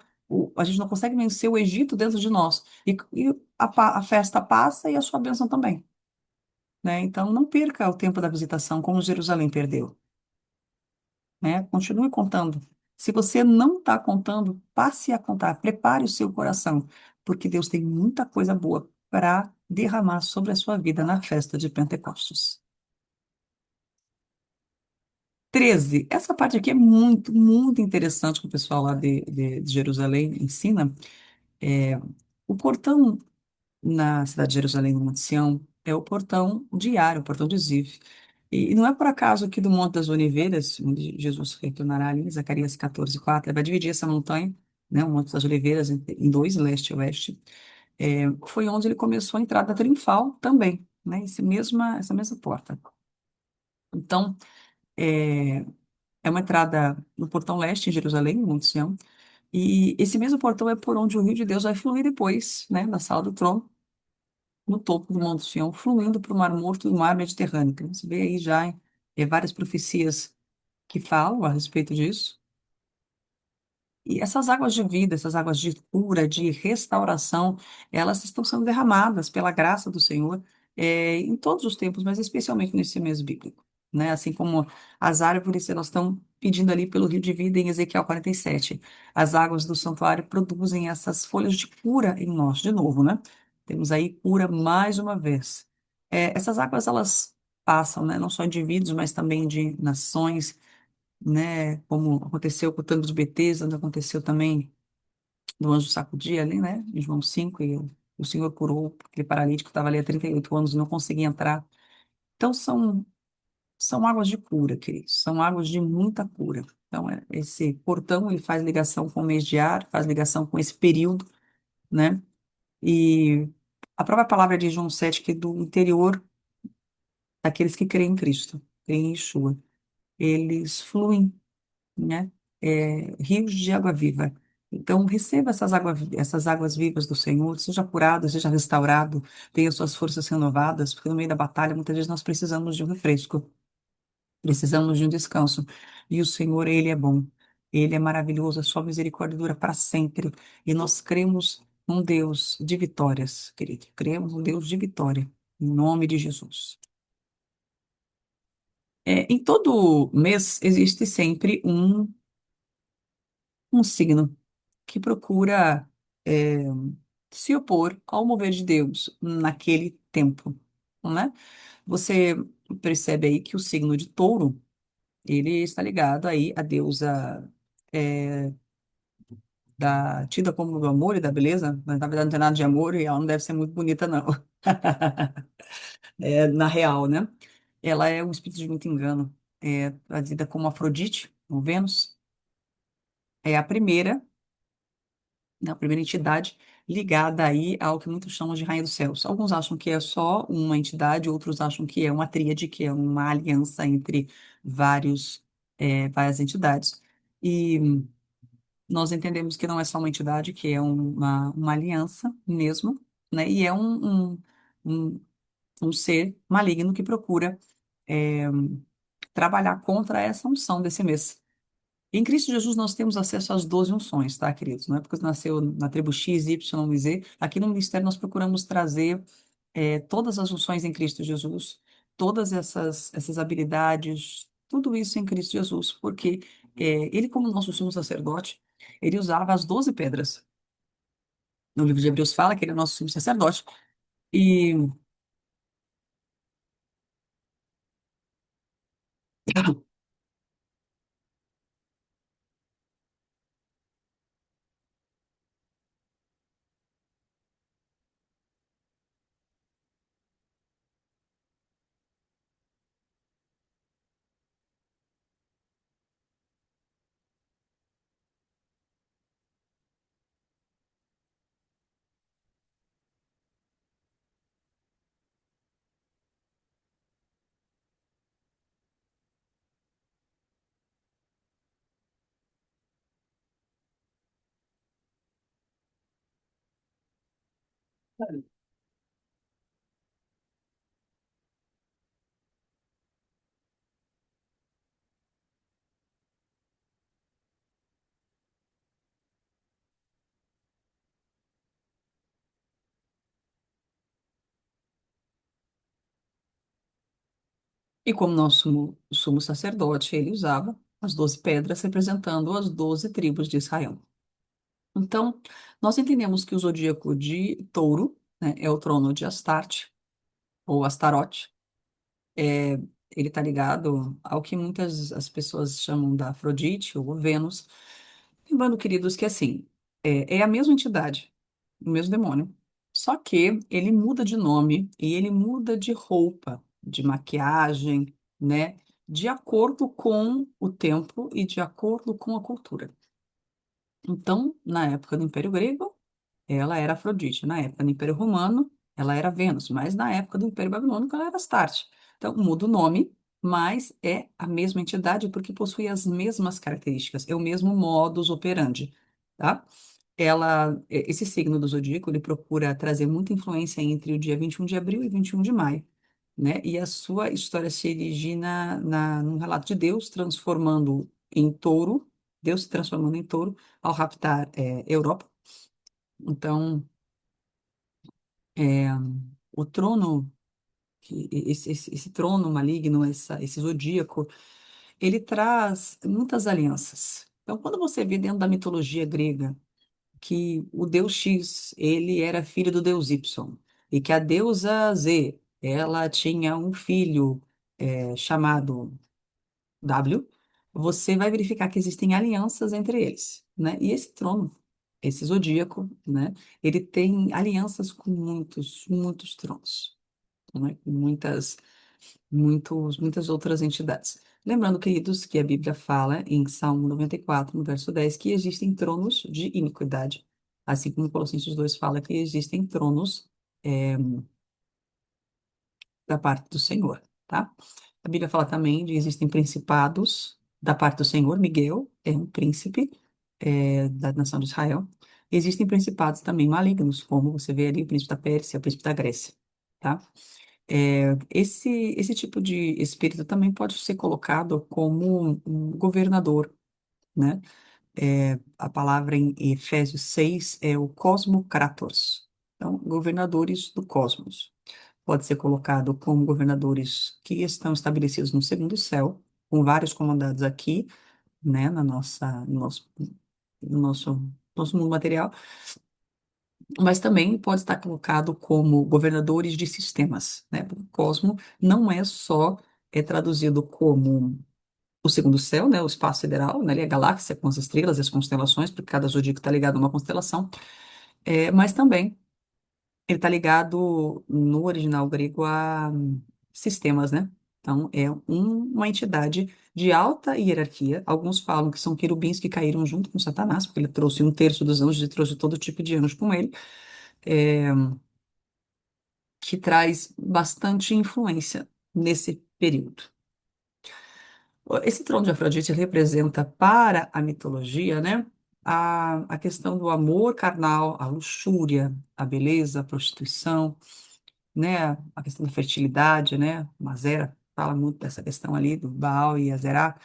A gente não consegue vencer o Egito dentro de nós. E a festa passa e a sua bênção também, né? Então não perca o tempo da visitação como Jerusalém perdeu, né? Continue contando. Se você não está contando, passe a contar. Prepare o seu coração, porque Deus tem muita coisa boa para derramar sobre a sua vida na festa de Pentecostes. 13. Essa parte aqui é muito, muito interessante que o pessoal lá de Jerusalém ensina. É, o portão na cidade de Jerusalém, no Monte Sião, é o portão diário, o portão de Ziv. E não é por acaso que do Monte das Oliveiras, onde Jesus retornará ali, em Zacarias 14:4, ele vai dividir essa montanha, né, o Monte das Oliveiras, em dois, leste e oeste. Foi onde ele começou a entrada triunfal também, né, essa mesma porta. Então, é, é uma entrada no portão leste, em Jerusalém, no Monte Sião. E esse mesmo portão é por onde o rio de Deus vai fluir depois, né, na sala do trono, no topo do Monte Sião, fluindo para o Mar Morto e o Mar Mediterrâneo. Então, você vê aí já várias profecias que falam a respeito disso. E essas águas de vida, essas águas de cura, de restauração, elas estão sendo derramadas pela graça do Senhor, em todos os tempos, mas especialmente nesse mês bíblico, né? Assim como as árvores, elas estão pedindo ali pelo rio de vida em Ezequiel 47. As águas do santuário produzem essas folhas de cura em nós, de novo, né? Temos aí cura mais uma vez. Essas águas, elas passam, né? Não só indivíduos, mas também de nações, né? Como aconteceu com o tango de Betesda, onde aconteceu também do anjo sacudir ali, né? Em João 5, e o Senhor curou aquele paralítico que estava ali há 38 anos e não conseguia entrar. Então, são águas de cura, queridos. São águas de muita cura. Então, esse portão, ele faz ligação com o mês de ar, faz ligação com esse período, né? E a própria palavra de João 7, que é do interior daqueles que creem em Cristo, creem em Yeshua, eles fluem, né? Rios de água viva. Então, receba essas águas vivas do Senhor, seja curado, seja restaurado, tenha suas forças renovadas, porque no meio da batalha, muitas vezes nós precisamos de um refresco, precisamos de um descanso. E o Senhor, Ele é bom, Ele é maravilhoso, a sua misericórdia dura para sempre. E nós cremos num Deus de vitórias, querido. Cremos num Deus de vitória, em nome de Jesus. Em todo mês existe sempre um signo que procura é, se opor ao mover de Deus naquele tempo, né? Você percebe aí que o signo de touro, ele está ligado aí à deusa é, tida como do amor e da beleza, mas na verdade não tem nada de amor e ela não deve ser muito bonita, não. Na real, né? Ela é um espírito de muito engano, trazida como Afrodite, ou Vênus, é a primeira, né, a primeira entidade ligada aí ao que muitos chamam de Rainha dos Céus. Alguns acham que é só uma entidade, outros acham que é uma tríade, que é uma aliança entre várias entidades. E nós entendemos que não é só uma entidade, que é uma aliança mesmo, né? E é um, um ser maligno que procura é, trabalhar contra essa unção desse mês. Em Cristo Jesus nós temos acesso às 12 unções, tá, queridos? Não é porque nasceu na tribo X, Y e Z. Aqui no ministério nós procuramos trazer todas as unções em Cristo Jesus, todas essas habilidades, tudo isso em Cristo Jesus, porque ele, como nosso sumo sacerdote, ele usava as 12 pedras. No livro de Hebreus fala que ele é nosso sumo sacerdote. E E como nosso sumo sacerdote, ele usava as 12 pedras representando as 12 tribos de Israel. Então, nós entendemos que o zodíaco de Touro, né, é o trono de Astarte, ou Astarote. É, ele está ligado ao que muitas as pessoas chamam da Afrodite ou Vênus. Lembrando, queridos, que assim, é a mesma entidade, o mesmo demônio, só que ele muda de nome e ele muda de roupa, de maquiagem, né? De acordo com o tempo e de acordo com a cultura. Então, na época do Império Grego, ela era Afrodite. Na época do Império Romano, ela era Vênus, mas na época do Império Babilônico, ela era Astarte. Então, muda o nome, mas é a mesma entidade porque possui as mesmas características, é o mesmo modus operandi, tá? Esse signo do zodíaco, ele procura trazer muita influência entre o dia 21 de abril e 21 de maio, né? E a sua história se origina num relato de Deus transformando em touro, Deus se transformando em touro ao raptar Europa. Então, é, o trono, esse trono maligno, esse zodíaco, ele traz muitas alianças. Então, quando você vê dentro da mitologia grega que o deus X, ele era filho do deus Y, e que a deusa Z, ela tinha um filho chamado W, você vai verificar que existem alianças entre eles, né? E esse trono, esse zodíaco, né? Ele tem alianças com muitos tronos, né? Com muitas outras entidades. Lembrando, queridos, que a Bíblia fala em Salmo 94, no verso 10, que existem tronos de iniquidade, assim como Colossenses 2 fala que existem tronos da parte do Senhor, tá? A Bíblia fala também de existem principados da parte do Senhor. Miguel é um príncipe da nação de Israel. Existem principados também malignos, como você vê ali o príncipe da Pérsia, o príncipe da Grécia, tá? Esse tipo de espírito também pode ser colocado como um governador, né? A palavra em Efésios 6 é o cosmocratos. Então, governadores do cosmos. Pode ser colocado como governadores que estão estabelecidos no segundo céu, com vários comandados aqui, né, no nosso mundo material, mas também pode estar colocado como governadores de sistemas, né? Porque o cosmo não é só traduzido como o segundo céu, né, o espaço sideral, né, ali a galáxia com as estrelas e as constelações, porque cada zodíaco está ligado a uma constelação, mas também ele está ligado no original grego a sistemas, né? Então, uma entidade de alta hierarquia. Alguns falam que são querubins que caíram junto com Satanás, porque ele trouxe um terço dos anjos e trouxe todo tipo de anjo com ele, é, que traz bastante influência nesse período. Esse trono de Afrodite representa para a mitologia, né, a questão do amor carnal, a luxúria, a beleza, a prostituição, né, a questão da fertilidade, né, Mazera fala muito dessa questão ali do Baal e Azerá.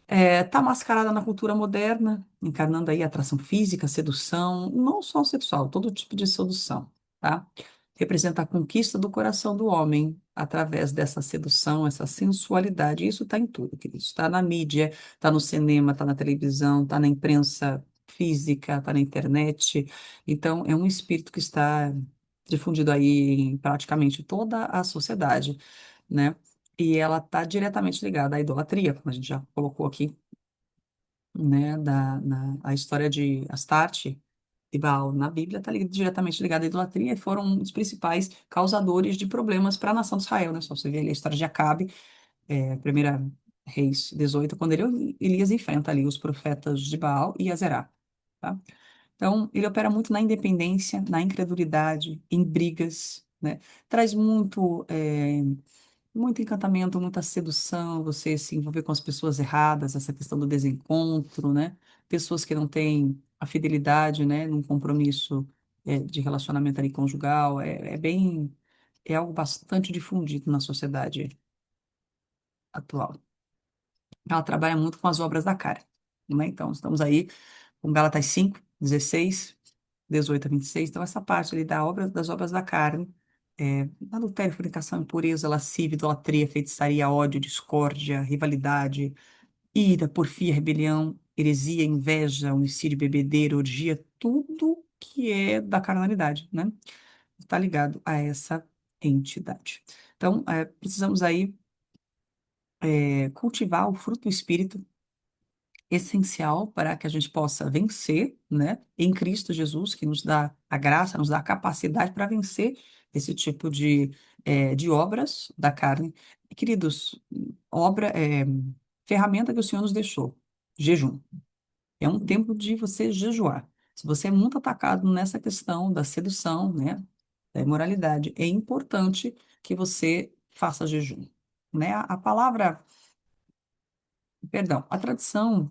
Está mascarada na cultura moderna, encarnando aí atração física, sedução, não só sexual, todo tipo de sedução, tá? Representa a conquista do coração do homem através dessa sedução, essa sensualidade. Isso está em tudo, queridos. Está na mídia, está no cinema, está na televisão, está na imprensa física, está na internet. Então, é um espírito que está difundido aí em praticamente toda a sociedade, né? E ela está diretamente ligada à idolatria, como a gente já colocou aqui, né? A história de Astarte e Baal na Bíblia está diretamente ligada à idolatria e foram um dos principais causadores de problemas para a nação de Israel, né? Só você vê ali a história de Acabe, primeira Reis 18, quando Elias enfrenta ali os profetas de Baal e Azerá, tá? Então, ele opera muito na independência, na incredulidade, em brigas, né? Traz muito encantamento, muita sedução, você se envolver com as pessoas erradas, essa questão do desencontro, né? Pessoas que não têm a fidelidade, né, num compromisso de relacionamento ali conjugal, é algo bastante difundido na sociedade atual. Ela trabalha muito com as obras da carne, né? Então, estamos aí com Gálatas 5, 16, 18 a 26. Então, essa parte ali das obras da carne, adultério, fornicação, impureza, lascívia, idolatria, feitiçaria, ódio, discórdia, rivalidade, ira, porfia, rebelião, heresia, inveja, homicídio, bebedeira, orgia, tudo que é da carnalidade, né? Está ligado a essa entidade. Então, precisamos aí cultivar o fruto do Espírito, essencial para que a gente possa vencer, né, em Cristo Jesus, que nos dá a graça, nos dá a capacidade para vencer esse tipo de obras da carne. E, queridos, ferramenta que o Senhor nos deixou, jejum. É um tempo de você jejuar. Se você é muito atacado nessa questão da sedução, né, da imoralidade, é importante que você faça jejum, né? A palavra Perdão, a tradição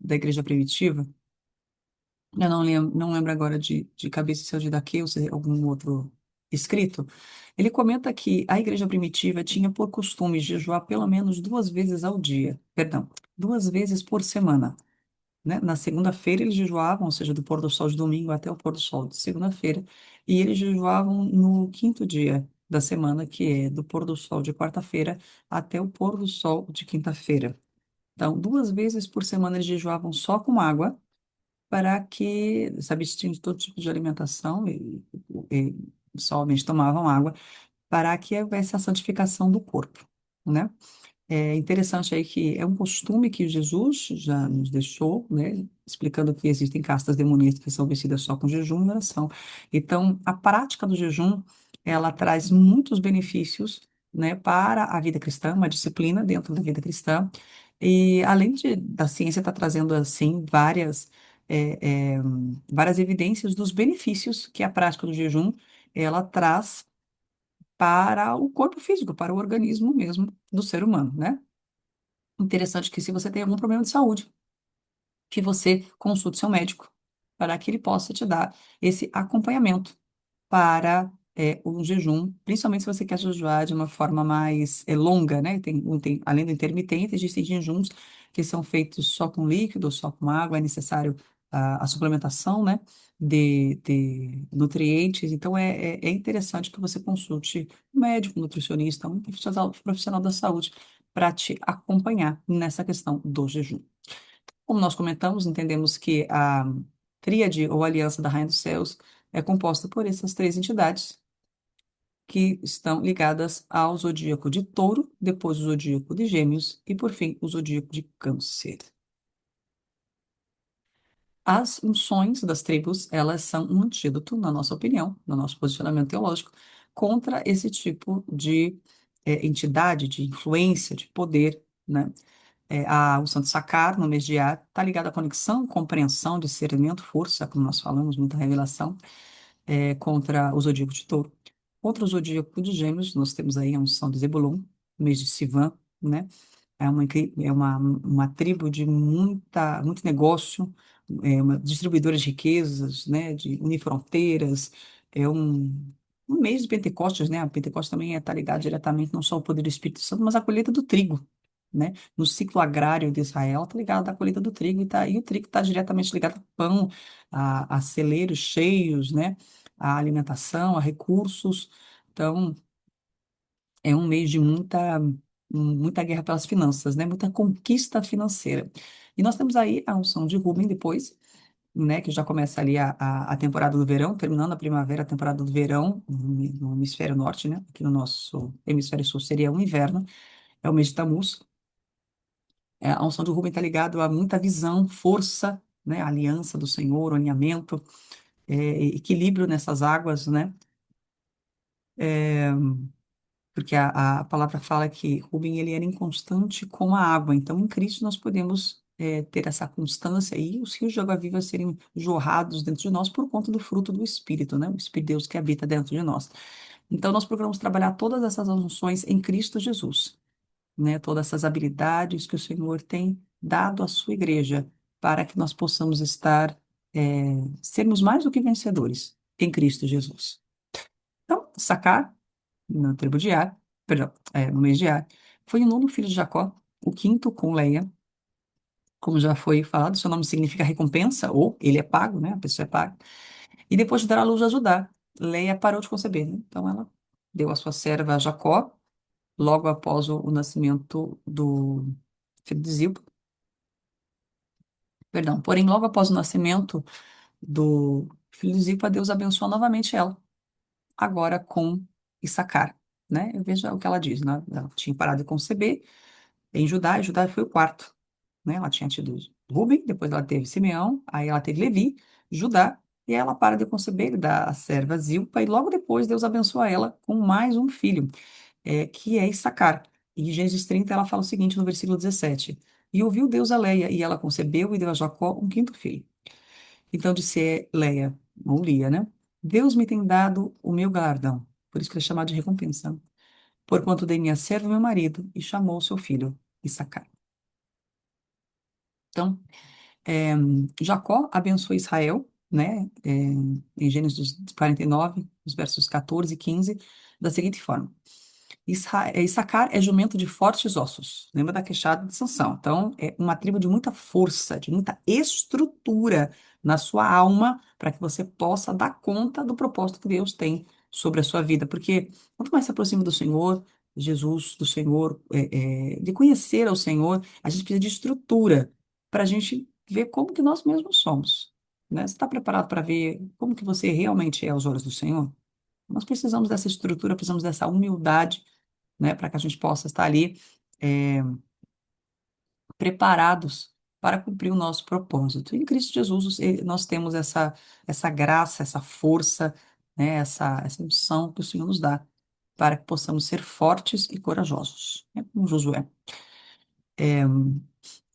da igreja primitiva, eu não lembro agora de cabeça se é o de Daqueu ou se é algum outro escrito, ele comenta que a igreja primitiva tinha por costume jejuar pelo menos 2 vezes ao dia, perdão, 2 vezes por semana, né? Na segunda-feira eles jejuavam, ou seja, do pôr do sol de domingo até o pôr do sol de segunda-feira, e eles jejuavam no quinto dia da semana, que é do pôr do sol de quarta-feira até o pôr do sol de quinta-feira. Então, 2 vezes por semana eles jejuavam só com água, para que se abstinham de todo tipo de alimentação e somente tomavam água, para que houvesse a santificação do corpo, né? É interessante aí que é um costume que Jesus já nos deixou, né? Explicando que existem castas demoníacas que são vencidas só com jejum e oração. Então, a prática do jejum, ela traz muitos benefícios, né, para a vida cristã, uma disciplina dentro da vida cristã. E além da ciência estar trazendo, assim, é, é, várias evidências dos benefícios que a prática do jejum, ela traz para o corpo físico, para o organismo mesmo do ser humano, né? Interessante que se você tem algum problema de saúde, que você consulte seu médico para que ele possa te dar esse acompanhamento para o jejum, principalmente se você quer jejuar de uma forma mais longa, né? Além do intermitente, existem jejuns que são feitos só com líquido, só com água, é necessário a suplementação, né? De nutrientes. Então, é interessante que você consulte um médico, um nutricionista, um profissional da saúde para te acompanhar nessa questão do jejum. Como nós comentamos, entendemos que a tríade ou aliança da Rainha dos Céus é composta por essas três entidades que estão ligadas ao zodíaco de Touro, depois o zodíaco de Gêmeos e, por fim, o zodíaco de Câncer. As unções das tribos, elas são um antídoto, na nossa opinião, no nosso posicionamento teológico, contra esse tipo de entidade, de influência, de poder, né? O Santo Sacar, no mês de Ar, está ligado à conexão, compreensão, discernimento, força, como nós falamos, muita revelação, contra o zodíaco de Touro. Contra o zodíaco de Gêmeos, nós temos aí a unção de Zebulon, no mês de Sivan, né? É uma tribo de muito negócio, uma distribuidora de riquezas, né? De unir fronteiras, é um mês de Pentecostes, né? A Pentecostes também está ligado diretamente não só ao poder do Espírito Santo, mas à colheita do trigo, né? No ciclo agrário de Israel, está ligado à colheita do trigo, e o trigo está diretamente ligado ao pão, a celeiros cheios, né? A alimentação, a recursos. Então, é um mês de muita guerra pelas finanças, né? Muita conquista financeira. E nós temos aí a unção de Rubem depois, né? Que já começa ali a temporada do verão, terminando a primavera, a temporada do verão, no hemisfério norte, né? Aqui no nosso hemisfério sul seria o inverno, é o mês de Tammuz. A unção de Rubem está ligado a muita visão, força, né? A aliança do Senhor, o alinhamento, equilíbrio nessas águas, né? Porque a palavra fala que Rubem ele era inconstante como a água. Então, em Cristo nós podemos ter essa constância e os rios de água viva serem jorrados dentro de nós por conta do fruto do Espírito, né? O Espírito de Deus que habita dentro de nós. Então, nós procuramos trabalhar todas essas unções em Cristo Jesus, né? Todas essas habilidades que o Senhor tem dado à sua igreja para que nós possamos estar sermos mais do que vencedores em Cristo Jesus. Então, Sacar, na tribo de Ar, perdão, no mês de Ar, foi o nono filho de Jacó, o quinto com Leia. Como já foi falado, seu nome significa recompensa, ou ele é pago, né? A pessoa é paga. E depois de dar à luz a Judá, Leia parou de conceber, né? Então ela deu a sua serva a Jacó, logo após o nascimento do filho de Zilpa, perdão, porém logo após o nascimento do filho de Zilpa, Deus abençoou novamente ela, agora com Issacar, né? Veja o que ela diz, né? Ela tinha parado de conceber em Judá, e Judá foi o quarto, né? Ela tinha tido Rubem, depois ela teve Simeão, aí ela teve Levi, Judá, e aí ela para de conceber, dá a serva Zilpa, e logo depois Deus abençoa ela com mais um filho, que é Issacar. E em Gênesis 30 ela fala o seguinte no versículo 17: E ouviu Deus a Leia, e ela concebeu e deu a Jacó um quinto filho. Então disse Leia, ou Lia, né? Deus me tem dado o meu galardão, por isso que ele é chamado de recompensa, porquanto dei minha serva ao meu marido, e chamou o seu filho Issacar. Então, Jacó abençoou Israel, né, em Gênesis 49, os versos 14 e 15, da seguinte forma: Issacar é jumento de fortes ossos. Lembra da queixada de Sansão? Então, é uma tribo de muita força, de muita estrutura na sua alma, para que você possa dar conta do propósito que Deus tem sobre a sua vida. Porque quanto mais se aproxima do Senhor, Jesus, do Senhor, de conhecer ao Senhor, a gente precisa de estrutura para a gente ver como que nós mesmos somos. Né? Você está preparado para ver como que você realmente é aos olhos do Senhor? Nós precisamos dessa estrutura, precisamos dessa humildade, né, para que a gente possa estar ali é, preparados para cumprir o nosso propósito. Em Cristo Jesus, nós temos essa graça, essa força, né, essa unção que o Senhor nos dá para que possamos ser fortes e corajosos, né, como Josué.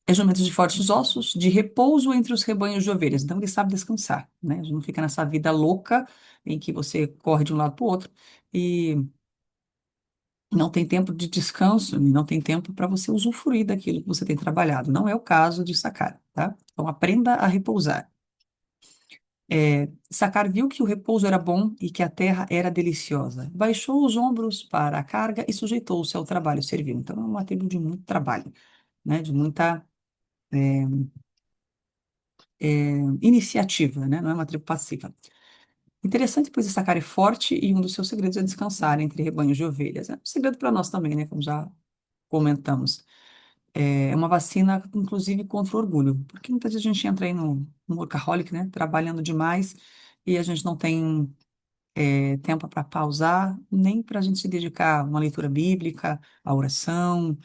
É jumento de fortes ossos, de repouso entre os rebanhos de ovelhas. Então, ele sabe descansar, né? A gente não fica nessa vida louca em que você corre de um lado para o outro e não tem tempo de descanso e não tem tempo para você usufruir daquilo que você tem trabalhado. Não é o caso de Sacar, tá? Então aprenda a repousar. Sacar viu que o repouso era bom e que a terra era deliciosa. Baixou os ombros para a carga e sujeitou-se ao trabalho servil. Então é uma tribo de muito trabalho, né? De muita iniciativa, né? Não é uma tribo passiva. Interessante, pois Sacar é forte e um dos seus segredos é descansar entre rebanhos de ovelhas. É um segredo para nós também, né? Como já comentamos. É uma vacina, inclusive, contra o orgulho, porque muitas vezes a gente entra aí no workaholic, né, trabalhando demais, e a gente não tem tempo para pausar, nem para a gente se dedicar a uma leitura bíblica, à oração,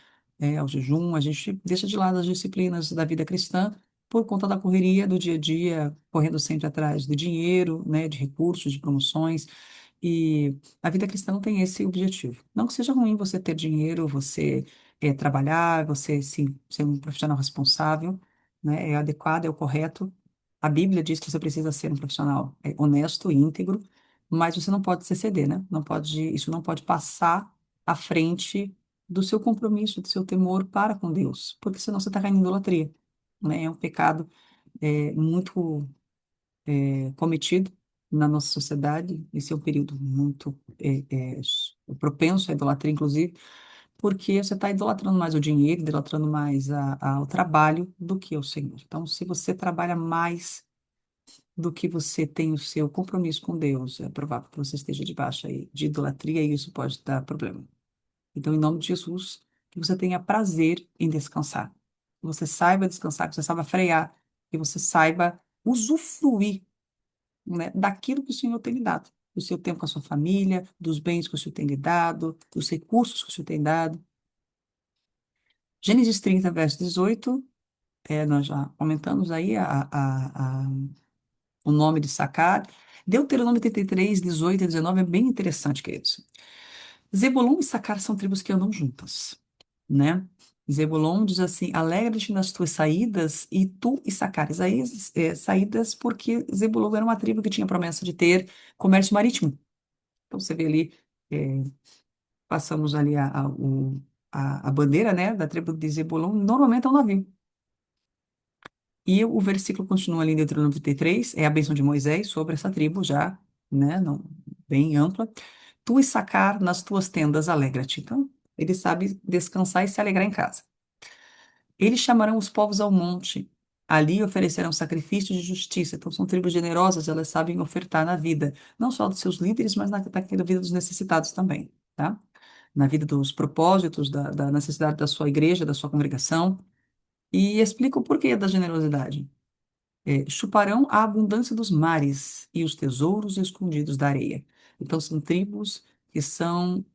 ao jejum. A gente deixa de lado as disciplinas da vida cristã por conta da correria do dia a dia, correndo sempre atrás do dinheiro, né, de recursos, de promoções. E a vida cristã não tem esse objetivo. Não que seja ruim você ter dinheiro, você trabalhar, você sim, ser um profissional responsável, né, é adequado, é o correto. A Bíblia diz que você precisa ser um profissional honesto e íntegro, mas você não pode se exceder, né? Não pode, isso não pode passar à frente do seu compromisso, do seu temor para com Deus, porque senão você está caindo em idolatria, né? É um pecado muito cometido na nossa sociedade. Esse é um período muito propenso à idolatria, inclusive, porque você está idolatrando mais o dinheiro, idolatrando mais o trabalho do que o Senhor. Então, se você trabalha mais do que você tem o seu compromisso com Deus, é provável que você esteja debaixo aí de idolatria e isso pode dar problema. Então, em nome de Jesus, que você tenha prazer em descansar. Que você saiba descansar, que você saiba frear, que você saiba usufruir, né, daquilo que o Senhor tem lhe dado. Do seu tempo com a sua família, dos bens que o Senhor tem lhe dado, dos recursos que o Senhor tem dado. Gênesis 30, verso 18, nós já comentamos aí o nome de Sacar. Deuteronômio 33, 18 e 19 é bem interessante, queridos. Zebulon e Sacar são tribos que andam juntas, né? Zebulon diz assim: alegra-te nas tuas saídas e tu e Sacar. Aí, saídas porque Zebulon era uma tribo que tinha promessa de ter comércio marítimo. Então você vê ali, é, passamos ali a bandeira, né, da tribo de Zebulon, normalmente é um navio. E o versículo continua ali em Deuteronômio 33, é a bênção de Moisés sobre essa tribo já, né, não, bem ampla. Tu e sacar nas tuas tendas, alegra-te. Então, ele sabe descansar e se alegrar em casa. Eles chamarão os povos ao monte, ali oferecerão sacrifícios de justiça. Então, são tribos generosas, elas sabem ofertar na vida, não só dos seus líderes, mas na vida dos necessitados também, tá? Na vida dos propósitos, da necessidade da sua igreja, da sua congregação. E explica o porquê da generosidade. Chuparão a abundância dos mares e os tesouros escondidos da areia. Então, são tribos que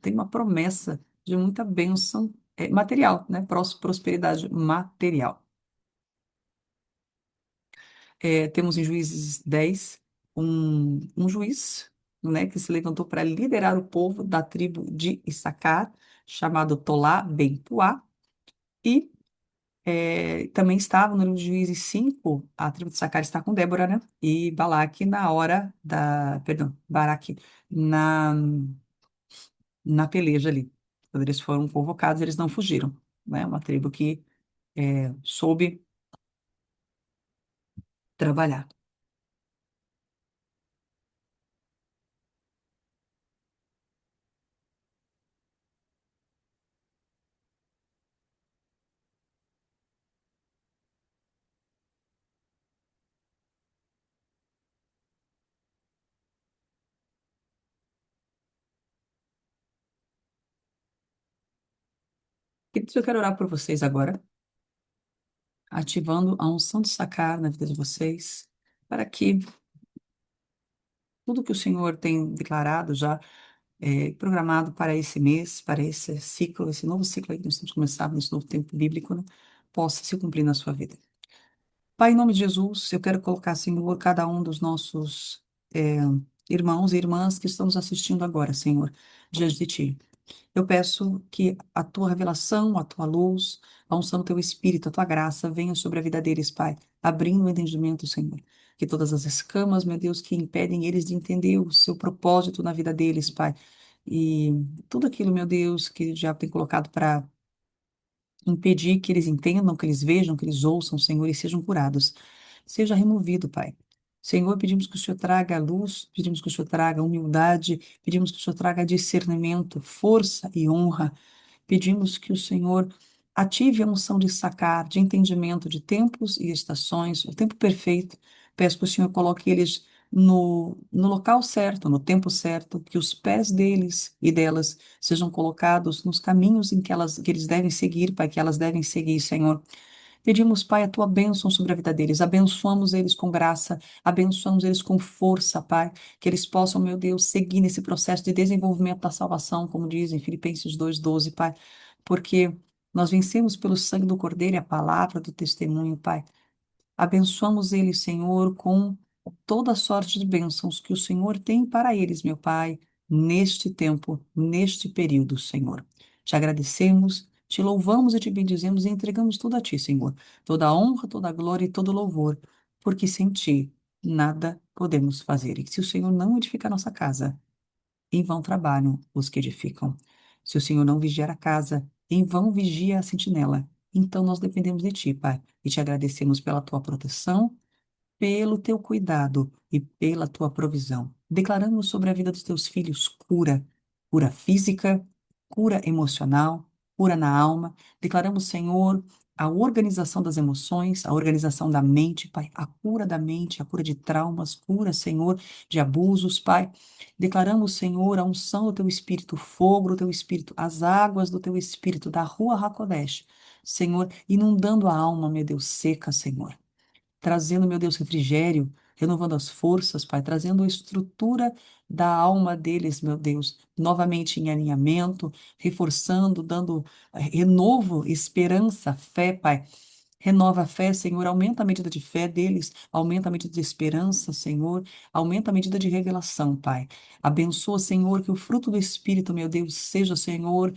têm uma promessa de muita bênção, material, né? Prosperidade material. Temos em Juízes 10 um juiz, né, que se levantou para liderar o povo da tribo de Issacar, chamado Tolá ben Puá, e também estava no livro de Juízes 5, a tribo de Issacar está com Débora, né? E Balaque na hora da, perdão, Baraque na, na peleja ali. Quando eles foram convocados, eles não fugiram, né? Uma tribo que soube trabalhar. E eu quero orar por vocês agora, ativando a unção de sacar na vida de vocês, para que tudo que o Senhor tem declarado já, programado para esse mês, para esse ciclo, esse novo ciclo aí que nós temos começado nesse novo tempo bíblico, né, possa se cumprir na sua vida. Pai, em nome de Jesus, eu quero colocar, Senhor, cada um dos nossos eh, irmãos e irmãs que estão nos assistindo agora, Senhor, diante de Ti. Eu peço que a tua revelação, a tua luz, a unção do teu espírito, a tua graça venha sobre a vida deles, Pai, abrindo o entendimento, Senhor. Que todas as escamas, meu Deus, que impedem eles de entender o seu propósito na vida deles, Pai. E tudo aquilo, meu Deus, que o diabo tem colocado para impedir que eles entendam, que eles vejam, que eles ouçam, Senhor, e sejam curados. Seja removido, Pai. Senhor, pedimos que o Senhor traga luz, pedimos que o Senhor traga humildade, pedimos que o Senhor traga discernimento, força e honra. Pedimos que o Senhor ative a unção de sacar, de entendimento de tempos e estações, o tempo perfeito. Peço que o Senhor coloque eles no local certo, no tempo certo, que os pés deles e delas sejam colocados nos caminhos em que eles devem seguir, Pai, que elas devem seguir, Senhor. Pedimos, Pai, a tua bênção sobre a vida deles. Abençoamos eles com graça, abençoamos eles com força, Pai, que eles possam, meu Deus, seguir nesse processo de desenvolvimento da salvação, como diz em Filipenses 2:12, Pai, porque nós vencemos pelo sangue do Cordeiro e a palavra do testemunho, Pai. Abençoamos eles, Senhor, com toda sorte de bênçãos que o Senhor tem para eles, meu Pai, neste tempo, neste período, Senhor. Te agradecemos, te louvamos e te bendizemos e entregamos tudo a Ti, Senhor. Toda a honra, toda a glória e todo o louvor, porque sem Ti nada podemos fazer. E se o Senhor não edificar nossa casa, em vão trabalham os que edificam. Se o Senhor não vigiar a casa, em vão vigia a sentinela. Então nós dependemos de Ti, Pai, e te agradecemos pela Tua proteção, pelo teu cuidado e pela tua provisão. Declaramos sobre a vida dos teus filhos cura, cura física, cura emocional, cura na alma. Declaramos, Senhor, a organização das emoções, a organização da mente, Pai, a cura da mente, a cura de traumas, cura, Senhor, de abusos, Pai. Declaramos, Senhor, a unção do teu espírito, o fogo do teu espírito, as águas do teu espírito, da rua Hakodesh, Senhor, inundando a alma, meu Deus, seca, Senhor, trazendo, meu Deus, refrigério, renovando as forças, Pai, trazendo a estrutura da alma deles, meu Deus, novamente em alinhamento, reforçando, dando renovo, esperança, fé, Pai. Renova a fé, Senhor, aumenta a medida de fé deles, aumenta a medida de esperança, Senhor, aumenta a medida de revelação, Pai. Abençoa, Senhor, que o fruto do Espírito, meu Deus, seja, Senhor,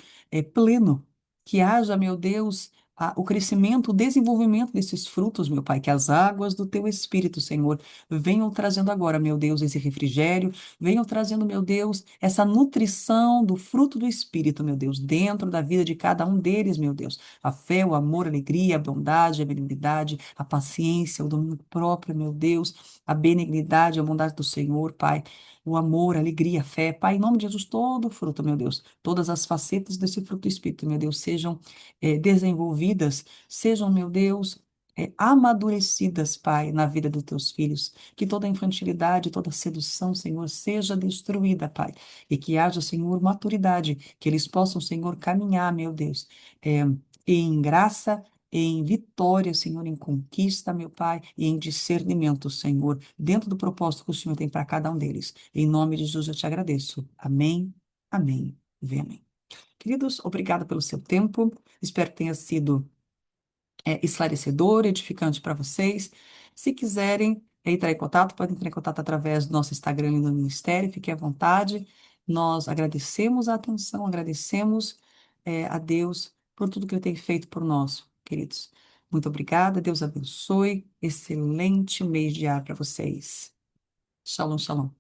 pleno, que haja, meu Deus, o crescimento, o desenvolvimento desses frutos, meu Pai, que as águas do Teu Espírito, Senhor, venham trazendo agora, meu Deus, esse refrigério, venham trazendo, meu Deus, essa nutrição do fruto do Espírito, meu Deus, dentro da vida de cada um deles, meu Deus. A fé, o amor, a alegria, a bondade, a benignidade, a paciência, o domínio próprio, meu Deus, a benignidade, a bondade do Senhor, Pai. O amor, a alegria, a fé, Pai, em nome de Jesus, todo o fruto, meu Deus, todas as facetas desse fruto do Espírito, meu Deus, sejam desenvolvidas, sejam, meu Deus, amadurecidas, Pai, na vida dos teus filhos. Que toda infantilidade, toda sedução, Senhor, seja destruída, Pai. E que haja, Senhor, maturidade, que eles possam, Senhor, caminhar, meu Deus, em graça, em vitória, Senhor, em conquista, meu Pai, e em discernimento, Senhor, dentro do propósito que o Senhor tem para cada um deles. Em nome de Jesus eu te agradeço. Amém, amém, e amém. Queridos, obrigada pelo seu tempo. Espero que tenha sido esclarecedor, edificante para vocês. Se quiserem entrar em contato, podem entrar em contato através do nosso Instagram e do Ministério. Fique à vontade. Nós agradecemos a atenção, agradecemos a Deus por tudo que Ele tem feito por nós, queridos. Muito obrigada. Deus abençoe. Excelente mês de ar para vocês. Shalom, shalom.